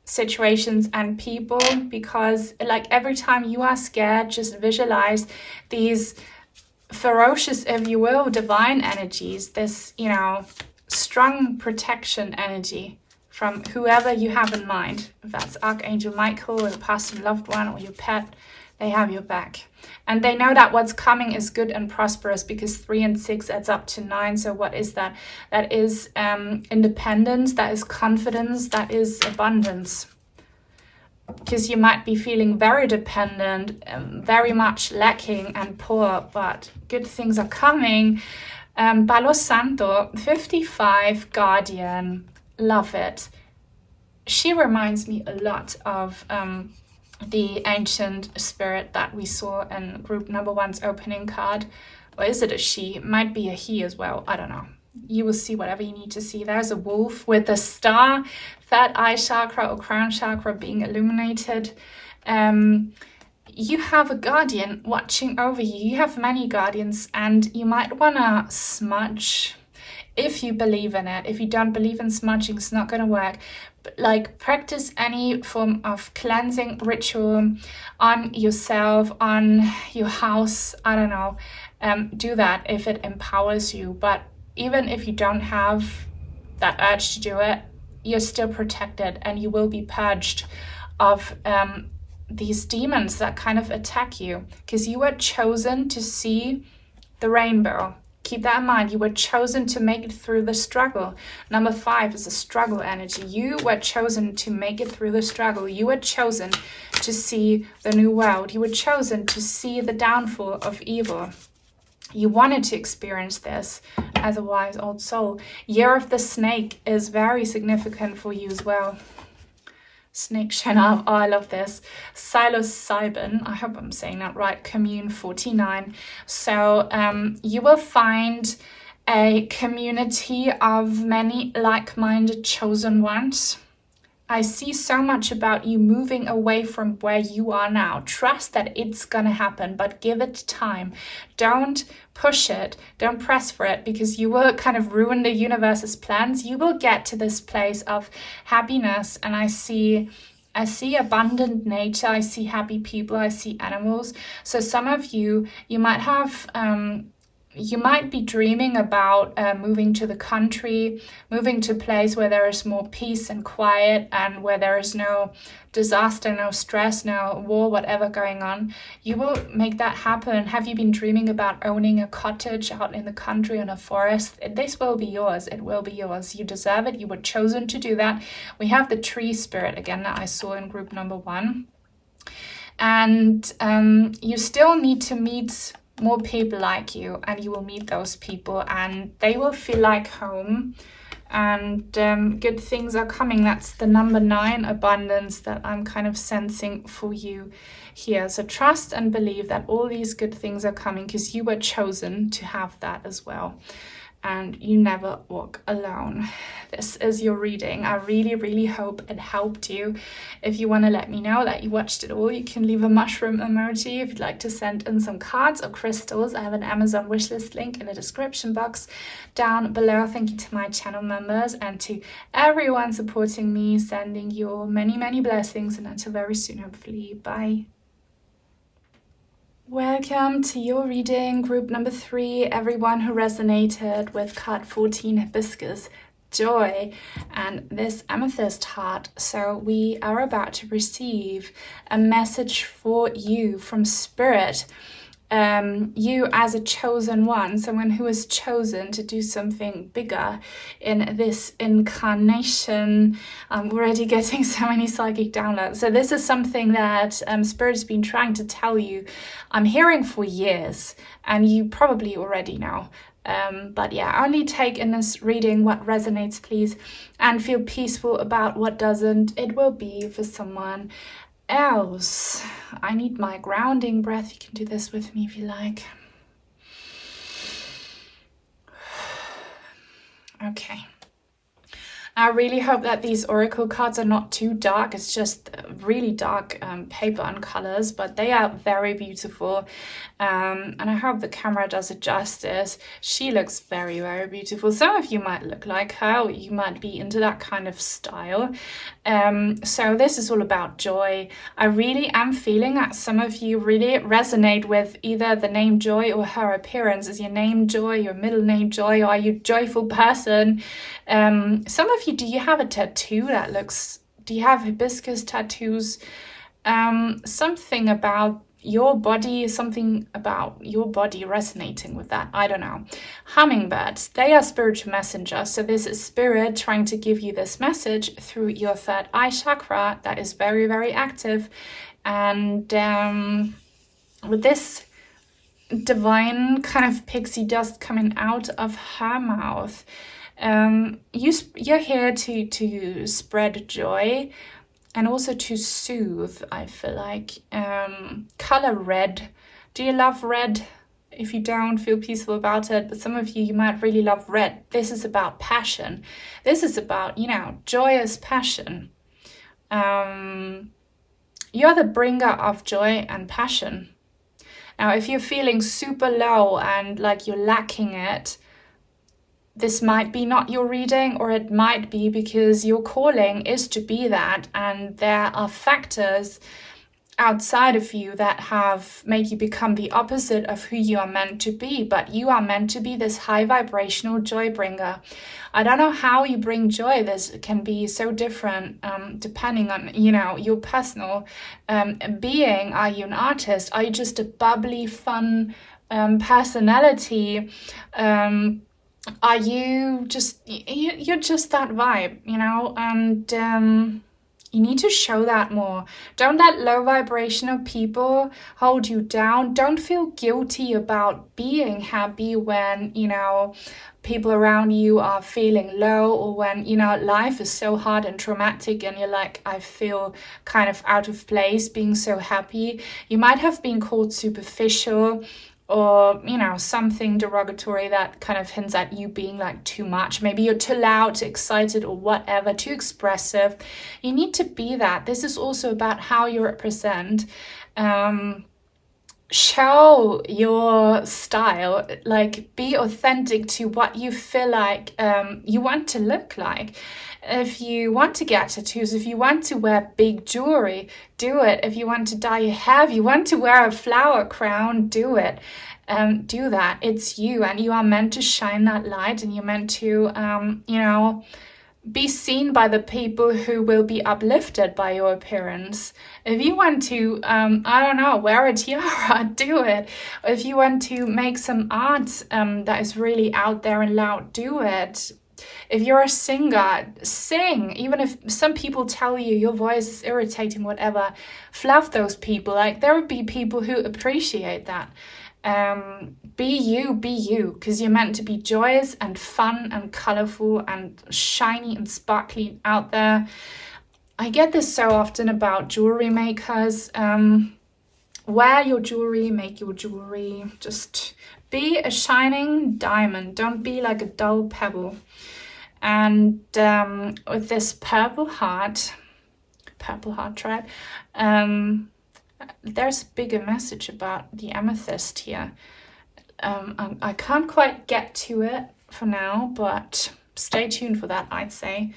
situations and people, because like every time you are scared, just visualize these ferocious, if you will, divine energies, this, strong protection energy from whoever you have in mind. If that's Archangel Michael or a past loved one or your pet, they have your back. And they know that what's coming is good and prosperous, because 3 and 6 adds up to 9. So what is that? That is independence, that is confidence, that is abundance. Because you might be feeling very dependent, very much lacking and poor, but good things are coming. Palo Santo, 55, Guardian, love it. She reminds me a lot of the ancient spirit that we saw in group number 1's opening card. Or is it a she? Might be a he as well. I don't know. You will see whatever you need to see. There's a wolf with a star, third eye chakra or crown chakra being illuminated. You have a guardian watching over you. You have many guardians and you might want to smudge if you believe in it. If you don't believe in smudging, it's not going to work. But like, practice any form of cleansing ritual on yourself, on your house. I don't know. Do that if it empowers you. But even if you don't have that urge to do it, you're still protected and you will be purged of these demons that kind of attack you, because you were chosen to see the rainbow. Keep that in mind. You were chosen to make it through the struggle. Number 5 is a struggle energy. You were chosen to make it through the struggle. You were chosen to see the new world. You were chosen to see the downfall of evil. You wanted to experience this as a wise old soul. Year of the Snake is very significant for you as well. Snake shown up. Oh, I love this. Psilocybin. I hope I'm saying that right. Commune 49. So you will find a community of many like-minded chosen ones. I see so much about you moving away from where you are now. Trust that it's going to happen, but give it time. Don't push it. Don't press for it, because you will kind of ruin the universe's plans. You will get to this place of happiness, and I see abundant nature. I see happy people. I see animals. So some of you might have... you might be dreaming about moving to the country, moving to a place where there is more peace and quiet and where there is no disaster, no stress, no war, whatever going on. You will make that happen. Have you been dreaming about owning a cottage out in the country in a forest? This will be yours. It will be yours. You deserve it. You were chosen to do that. We have the tree spirit again that I saw in group number 1. And you still need to meet more people like you, and you will meet those people and they will feel like home, and good things are coming. That's the number 9 abundance that I'm kind of sensing for you here. So trust and believe that all these good things are coming, because you were chosen to have that as well. And you never walk alone. This is your reading. I really, really hope it helped you. If you want to let me know that you watched it all, you can leave a mushroom emoji. If you'd like to send in some cards or crystals, I have an Amazon wishlist link in the description box down below. Thank you to my channel members and to everyone supporting me, sending you all many, many blessings, and until very soon, hopefully. Bye. Welcome to your reading, group number 3, everyone who resonated with card 14, Hibiscus Joy, and this Amethyst heart. So we are about to receive a message for you from Spirit. You as a chosen one, someone who is chosen to do something bigger in this incarnation. I'm already getting so many psychic downloads. So this is something that Spirit has been trying to tell you. I'm hearing for years, and you probably already know. But yeah, only take in this reading what resonates, please, and feel peaceful about what doesn't. It will be for someone else. I need my grounding breath. You can do this with me if you like. Okay. I really hope that these oracle cards are not too dark. It's just really dark paper and colors, but they are very beautiful. And I hope the camera does it justice. She looks very, very beautiful. Some of you might look like her, or you might be into that kind of style. So this is all about joy. I really am feeling that some of you really resonate with either the name Joy or her appearance. Is your name Joy, your middle name Joy, or are you a joyful person? Some of you, do you have a tattoo that looks, do you have hibiscus tattoos? Something about your body, something about your body resonating with that. I don't know. Hummingbirds, they are spiritual messengers. So this is Spirit trying to give you this message through your third eye chakra that is very, very active. And with this divine kind of pixie dust coming out of her mouth, you're here to spread joy and also to soothe, I feel like. Color red. Do you love red? If you don't, feel peaceful about it. But some of you, you might really love red. This is about passion. This is about, joyous passion. You're the bringer of joy and passion. Now, if you're feeling super low and like you're lacking it, this might be not your reading, or it might be because your calling is to be that, and there are factors outside of you that have made you become the opposite of who you are meant to be. But you are meant to be this high vibrational joy bringer. I don't know how you bring joy. This can be so different depending on your personal being. Are you an artist? Are you just a bubbly, fun personality? Are you just, you're just that vibe, and you need to show that more. Don't let low vibrational people hold you down. Don't feel guilty about being happy when, people around you are feeling low, or when, life is so hard and traumatic and you're like, I feel kind of out of place being so happy. You might have been called superficial, or, something derogatory that kind of hints at you being like too much. Maybe you're too loud, too excited, or whatever, too expressive. You need to be that. This is also about how you represent. Show your style, like be authentic to what you feel like you want to look like. If you want to get tattoos, if you want to wear big jewelry, do it. If you want to dye your hair, if you want to wear a flower crown, do it. Do that. It's you, and you are meant to shine that light, and you're meant to, be seen by the people who will be uplifted by your appearance. If you want to, wear a tiara, do it. If you want to make some art that is really out there and loud, do it. If you're a singer, sing. Even if some people tell you your voice is irritating, whatever, fluff those people. Like, there would be people who appreciate that. Be you, because you're meant to be joyous and fun and colorful and shiny and sparkly out there. I get this so often about jewelry makers. wear your jewelry, make your jewelry, just be a shining diamond. Don't be like a dull pebble. And with this purple heart tribe, there's a bigger message about the amethyst here. I can't quite get to it for now, but stay tuned for that, I'd say.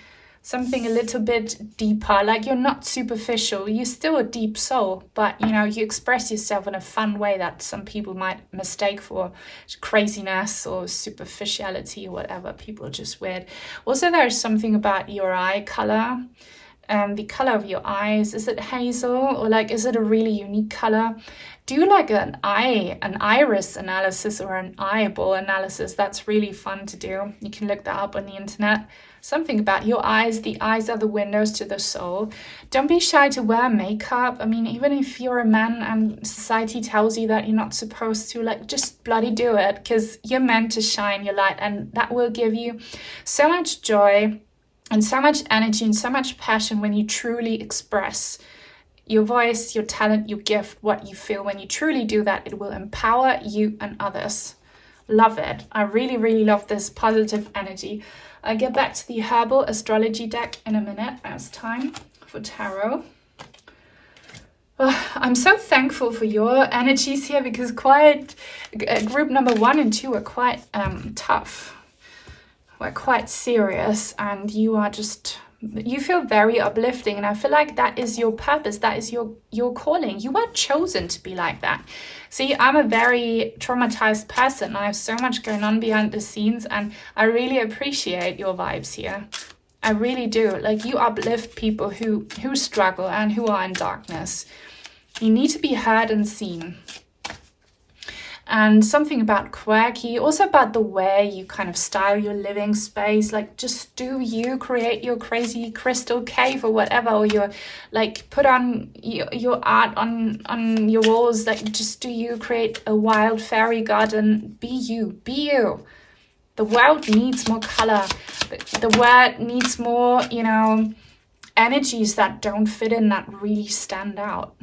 Something a little bit deeper, like you're not superficial, you're still a deep soul, but you know, you express yourself in a fun way that some people might mistake for craziness or superficiality or whatever. People are just weird. Also, there's something about your eye color. The color of your eyes, is it hazel, or like is it a really unique color? Do like an iris analysis or an eyeball analysis. That's really fun to do. You can look that up on the internet. Something about your eyes. The eyes are the windows to the soul. Don't be shy to wear makeup. I mean, even if you're a man and society tells you that you're not supposed to, like, just bloody do it, because you're meant to shine your light, and that will give you so much joy and so much energy and so much passion when you truly express your voice, your talent, your gift, what you feel. When you truly do that, it will empower you and others. Love it. I really, really love this positive energy. I'll get back to the herbal astrology deck in a minute. It's time for tarot. Oh, I'm so thankful for your energies here, because quite group number 1 and 2 are quite tough. We're quite serious, and you feel very uplifting, and I feel like that is your purpose, that is your calling. You were chosen to be like that. See, I'm a very traumatized person. I have so much going on behind the scenes, and I really appreciate your vibes here. I really do. Like, you uplift people who struggle and who are in darkness. You need to be heard and seen. And something about quirky, also about the way you kind of style your living space. Like, just do you create your crazy crystal cave or whatever, or your, like, put on your art on your walls. Like, just do you create a wild fairy garden. Be you. The world needs more color. The world needs more, you know, energies that don't fit in, that really stand out.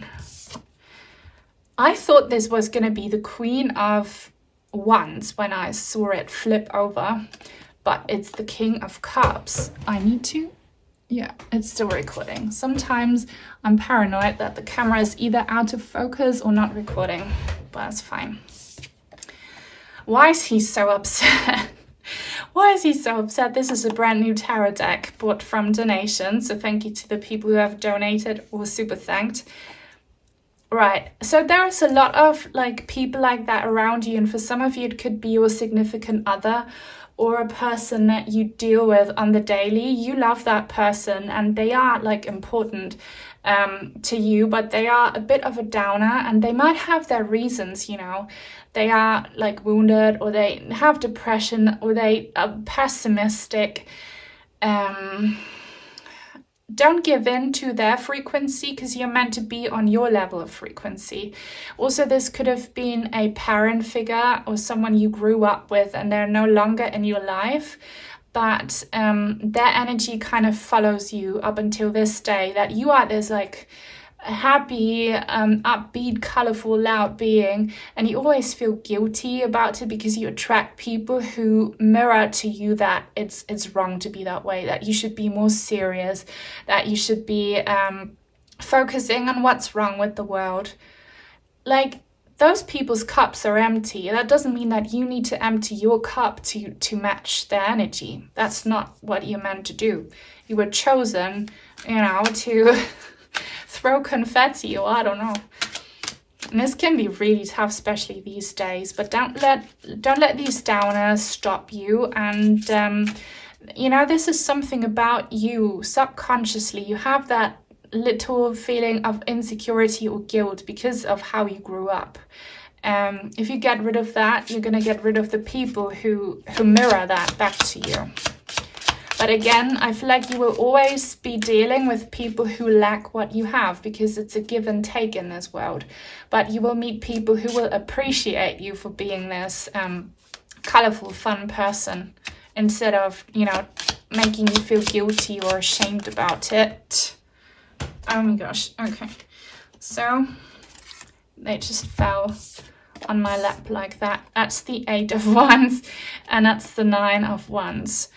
I thought this was going to be the Queen of Wands when I saw it flip over, but it's the King of Cups. Yeah, it's still recording. Sometimes I'm paranoid that the camera is either out of focus or not recording, but that's fine. Why is he so upset? Why is he so upset? This is a brand new tarot deck bought from donations, so thank you to the people who have donated or super thanked. Right, so there's a lot of like people like that around you, and for some of you it could be your significant other or a person that you deal with on the daily. You love that person and they are like important to you, but they are a bit of a downer, and they might have their reasons, you know. They are like wounded, or they have depression, or they are pessimistic. Don't give in to their frequency, because you're meant to be on your level of frequency. Also, this could have been a parent figure or someone you grew up with and they're no longer in your life, but their energy kind of follows you up until this day, that you are this like happy, upbeat, colorful, loud being, and you always feel guilty about it because you attract people who mirror to you that it's wrong to be that way, that you should be more serious, that you should be focusing on what's wrong with the world. Like, those people's cups are empty. That doesn't mean that you need to empty your cup to match their energy. That's not what you're meant to do. You were chosen, you know, to throw confetti, or I don't know. And this can be really tough, especially these days, but don't let these downers stop you. And you know, this is something about you subconsciously. You have that little feeling of insecurity or guilt because of how you grew up. If you get rid of that, you're going to get rid of the people who mirror that back to you. But again, I feel like you will always be dealing with people who lack what you have, because it's a give and take in this world. But you will meet people who will appreciate you for being this colorful, fun person, instead of, you know, making you feel guilty or ashamed about it. Oh my gosh. Okay. So they just fell on my lap like that. That's the 8 of Wands, and that's the 9 of Wands.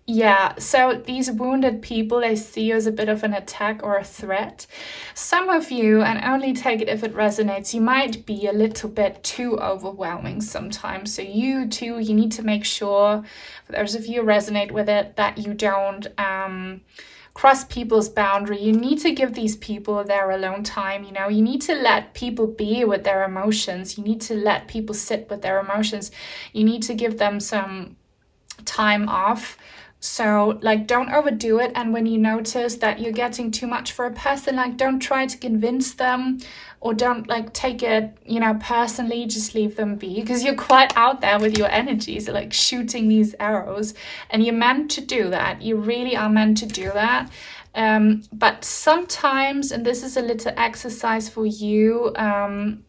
Yeah, so these wounded people, they see you as a bit of an attack or a threat. Some of you, and only take it if it resonates, you might be a little bit too overwhelming sometimes. So you too, you need to make sure, for those of you who resonate with it, that you don't cross people's boundary. You need to give these people their alone time. You know, you need to let people be with their emotions. You need to let people sit with their emotions. You need to give them some time off. So like, don't overdo it. And when you notice that you're getting too much for a person, like, don't try to convince them, or don't like take it, you know, personally. Just leave them be, because you're quite out there with your energies, like shooting these arrows, and you're meant to do that. You really are meant to do that. But sometimes, and this is a little exercise for you,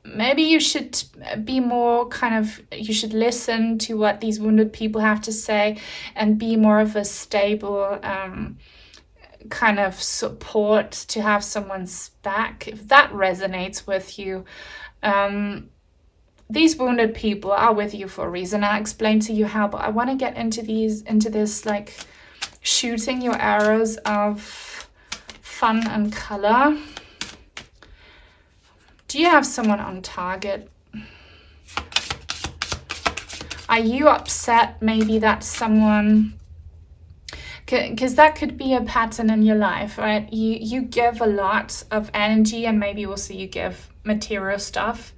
maybe you should be more you should listen to what these wounded people have to say, and be more of a stable kind of support, to have someone's back, if that resonates with you. These wounded people are with you for a reason. I'll explain to you how, but I want to get into this like shooting your arrows of fun and color. Do you have someone on target? Are you upset maybe that someone, because that could be a pattern in your life, right? You give a lot of energy, and maybe also you give material stuff,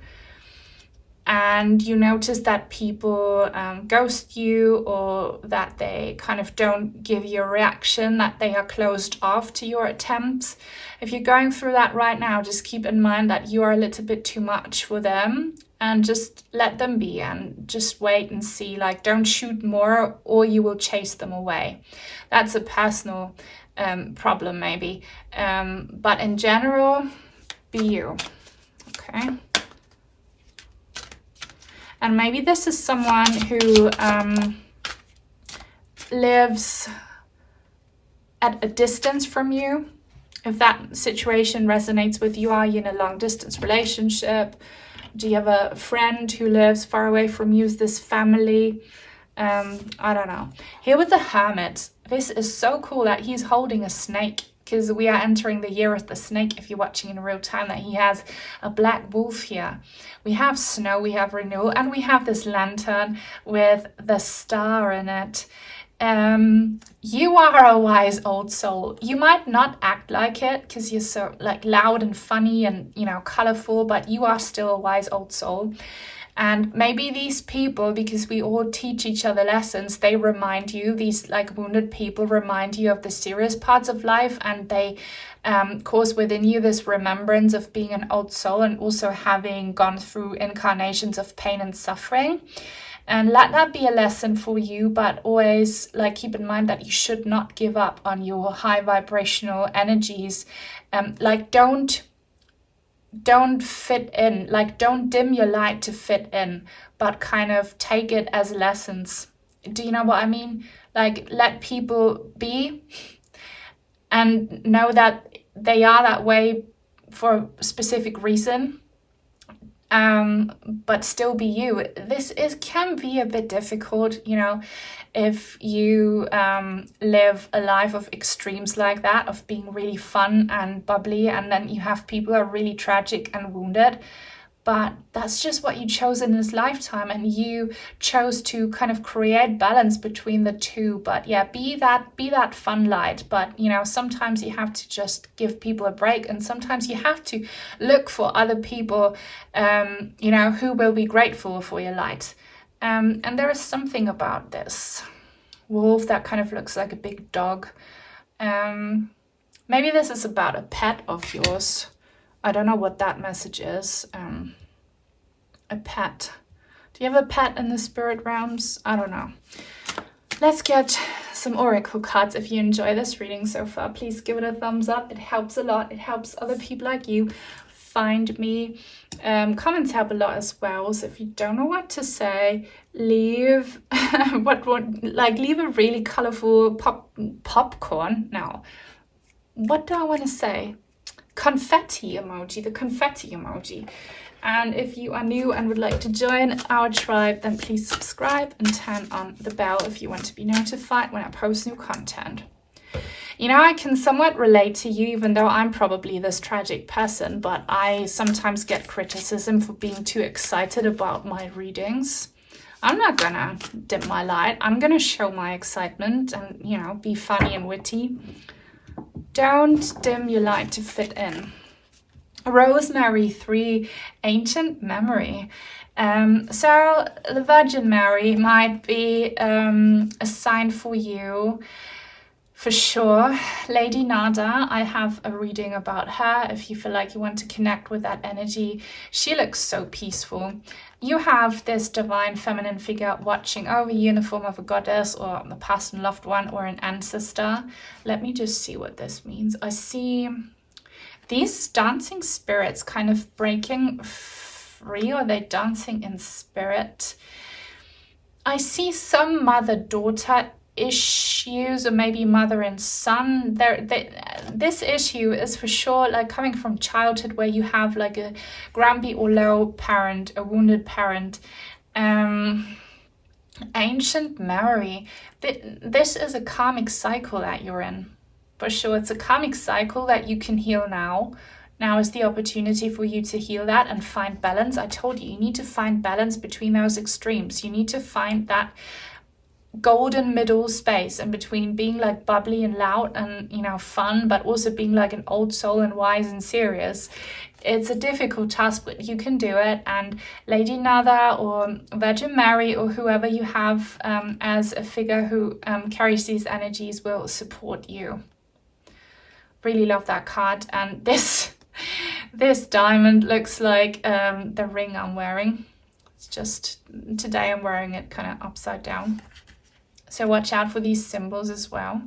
and you notice that people ghost you, or that they kind of don't give you a reaction, that they are closed off to your attempts. If you're going through that right now, just keep in mind that you are a little bit too much for them, and just let them be, and just wait and see. Like, don't shoot more, or you will chase them away. That's a personal problem maybe. But in general, be you, okay? And maybe this is someone who lives at a distance from you. If that situation resonates with you, are you in a long distance relationship? Do you have a friend who lives far away from you? Is this family? I don't know. Here with the Hermit, this is so cool that he's holding a snake, because we are entering the year of the snake, if you're watching in real time, that he has a black wolf here. We have snow, we have renewal, and we have this lantern with the star in it. You are a wise old soul. You might not act like it, because you're so like loud and funny and, you know, colorful, but you are still a wise old soul. And maybe these people, because we all teach each other lessons, they remind you, these like wounded people remind you of the serious parts of life, and they cause within you this remembrance of being an old soul, and also having gone through incarnations of pain and suffering. And let that be a lesson for you, but always like keep in mind that you should not give up on your high vibrational energies. Like don't fit in, like don't dim your light to fit in, but kind of take it as lessons. Do you know what I mean? Like, let people be, and know that they are that way for a specific reason, but still be you. This can be a bit difficult, you know, if you live a life of extremes like that, of being really fun and bubbly, and then you have people who are really tragic and wounded. But that's just what you chose in this lifetime, and you chose to kind of create balance between the two. But yeah, be that fun light. But you know, sometimes you have to just give people a break, and sometimes you have to look for other people, you know, who will be grateful for your light. And there is something about this wolf that kind of looks like a big dog. Maybe this is about a pet of yours. I don't know what that message is. A pet. Do you have a pet in the spirit realms? I don't know. Let's get some oracle cards. If you enjoy this reading so far, please give it a thumbs up. It helps a lot. It helps other people like you find me. Comments help a lot as well. So if you don't know what to say, leave leave a really colorful popcorn. Now, what do I want to say? confetti emoji, the confetti emoji. And if you are new and would like to join our tribe, then please subscribe and turn on the bell if you want to be notified when I post new content. You know, I can somewhat relate to you, even though I'm probably this tragic person, but I sometimes get criticism for being too excited about my readings. I'm not gonna dim my light. I'm gonna show my excitement and, you know, be funny and witty. Don't dim your light to fit in. Rosemary 3, Ancient Memory. So the Virgin Mary might be a sign for you, for sure. Lady Nada, I have a reading about her if you feel like you want to connect with that energy. She looks so peaceful. You have this divine feminine figure watching over you in the form of a goddess or a past and loved one or an ancestor. Let me just see what this means. I see these dancing spirits kind of breaking free, or they're dancing in spirit. I see some mother-daughter issues, or maybe mother and son. This issue is for sure like coming from childhood, where you have like a grumpy or low parent, a wounded parent. Ancient memory. This is a karmic cycle that you're in. For sure, it's a karmic cycle that you can heal now. Now is the opportunity for you to heal that and find balance. I told you, you need to find balance between those extremes. You need to find that golden middle space in between being like bubbly and loud and, you know, fun, but also being like an old soul and wise and serious. It's a difficult task, but you can do it. And Lady Nada or Virgin Mary or whoever you have as a figure who carries these energies will support you. Really love that card. And this diamond looks like the ring I'm wearing. It's just today I'm wearing it kind of upside down. So watch out for these symbols as well.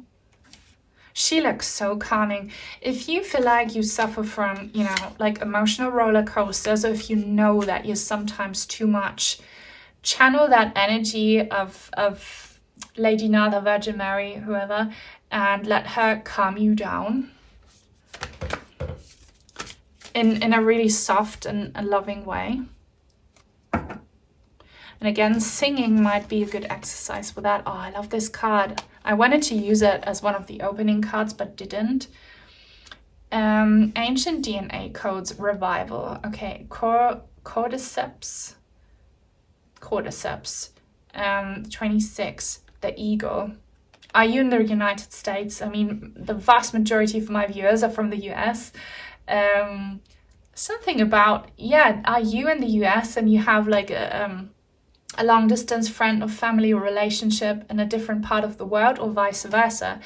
She looks so calming. If you feel like you suffer from, you know, like emotional roller coasters, or if you know that you're sometimes too much, channel that energy of Lady Nada, Virgin Mary, whoever, and let her calm you down in a really soft and a loving way. And again, singing might be a good exercise for that. Oh, I love this card. I wanted to use it as one of the opening cards, but didn't. Ancient DNA codes, revival. Okay, cordyceps. 26, the eagle. Are you in the United States? I mean, the vast majority of my viewers are from the US. Something about, yeah, are you in the US and you have like a long distance friend or family or relationship in a different part of the world, or vice versa?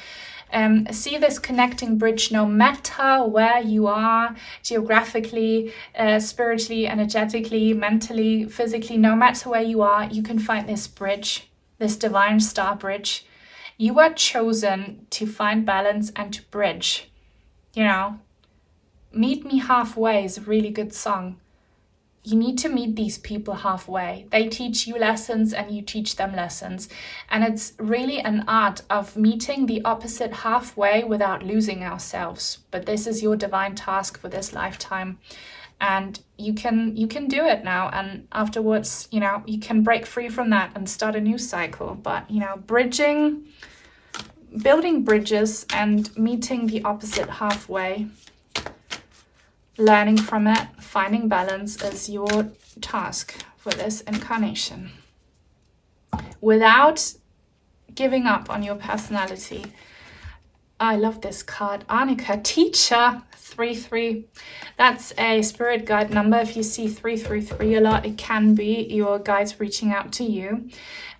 See this connecting bridge, no matter where you are geographically, spiritually, energetically, mentally, physically, no matter where you are, you can find this bridge, this divine star bridge. You are chosen to find balance and to bridge. You know, Meet Me Halfway is a really good song. You need to meet these people halfway. They teach you lessons and you teach them lessons. And it's really an art of meeting the opposite halfway without losing ourselves. But this is your divine task for this lifetime. And you can do it now. And afterwards, you know, you can break free from that and start a new cycle. But, you know, building bridges and meeting the opposite halfway, learning from it, finding balance is your task for this incarnation. Without giving up on your personality. I love this card. Annika, teacher, 3-3. That's a spirit guide number. If you see 333 a lot, it can be your guides reaching out to you.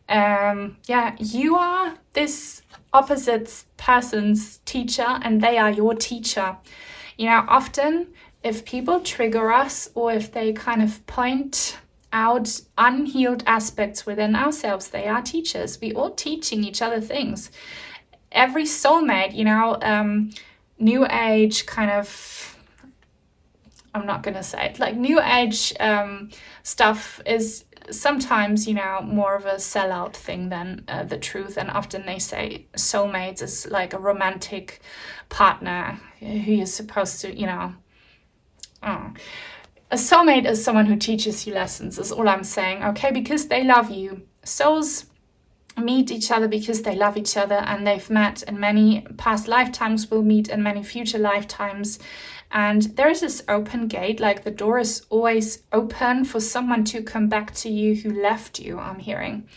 Yeah, you are this opposite person's teacher and they are your teacher. You know, often if people trigger us or if they kind of point out unhealed aspects within ourselves, they are teachers. We all teaching each other things. Every soulmate, you know, new age kind of, I'm not going to say it, like new age stuff is sometimes, you know, more of a sellout thing than the truth. And often they say soulmates is like a romantic partner who you're supposed to, you know, A soulmate is someone who teaches you lessons, is all I'm saying, okay? Because they love you. Souls meet each other because they love each other, and they've met in many past lifetimes, will meet in many future lifetimes. And there is this open gate, like the door is always open for someone to come back to you who left you, I'm hearing.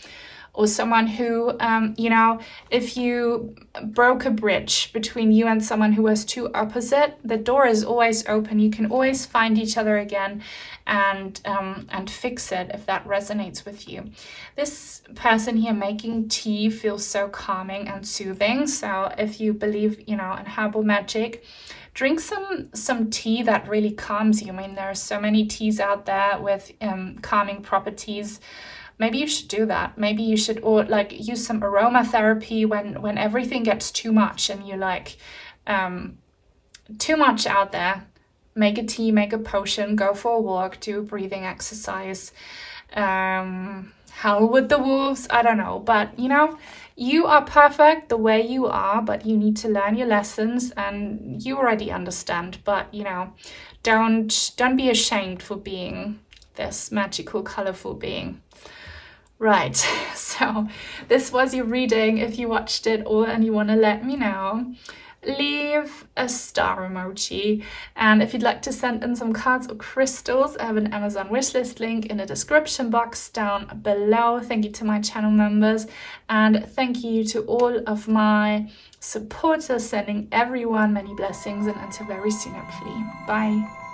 Or someone who, you know, if you broke a bridge between you and someone who was too opposite, the door is always open. You can always find each other again and fix it if that resonates with you. This person here making tea feels so calming and soothing. So if you believe, you know, in herbal magic, drink some tea that really calms you. I mean, there are so many teas out there with calming properties. Maybe you should do that. Maybe you should, or like use some aromatherapy when everything gets too much and you're like, too much out there. Make a tea, make a potion, go for a walk, do a breathing exercise, howl with the wolves, I don't know. But, you know, you are perfect the way you are, but you need to learn your lessons, and you already understand. But, you know, don't be ashamed for being this magical, colorful being. Right, so this was your reading. If you watched it all and you want to let me know, leave a star emoji. And if you'd like to send in some cards or crystals, I have an Amazon wishlist link in the description box down below. Thank you to my channel members, and thank you to all of my supporters, sending everyone many blessings, and until very soon, hopefully. Bye.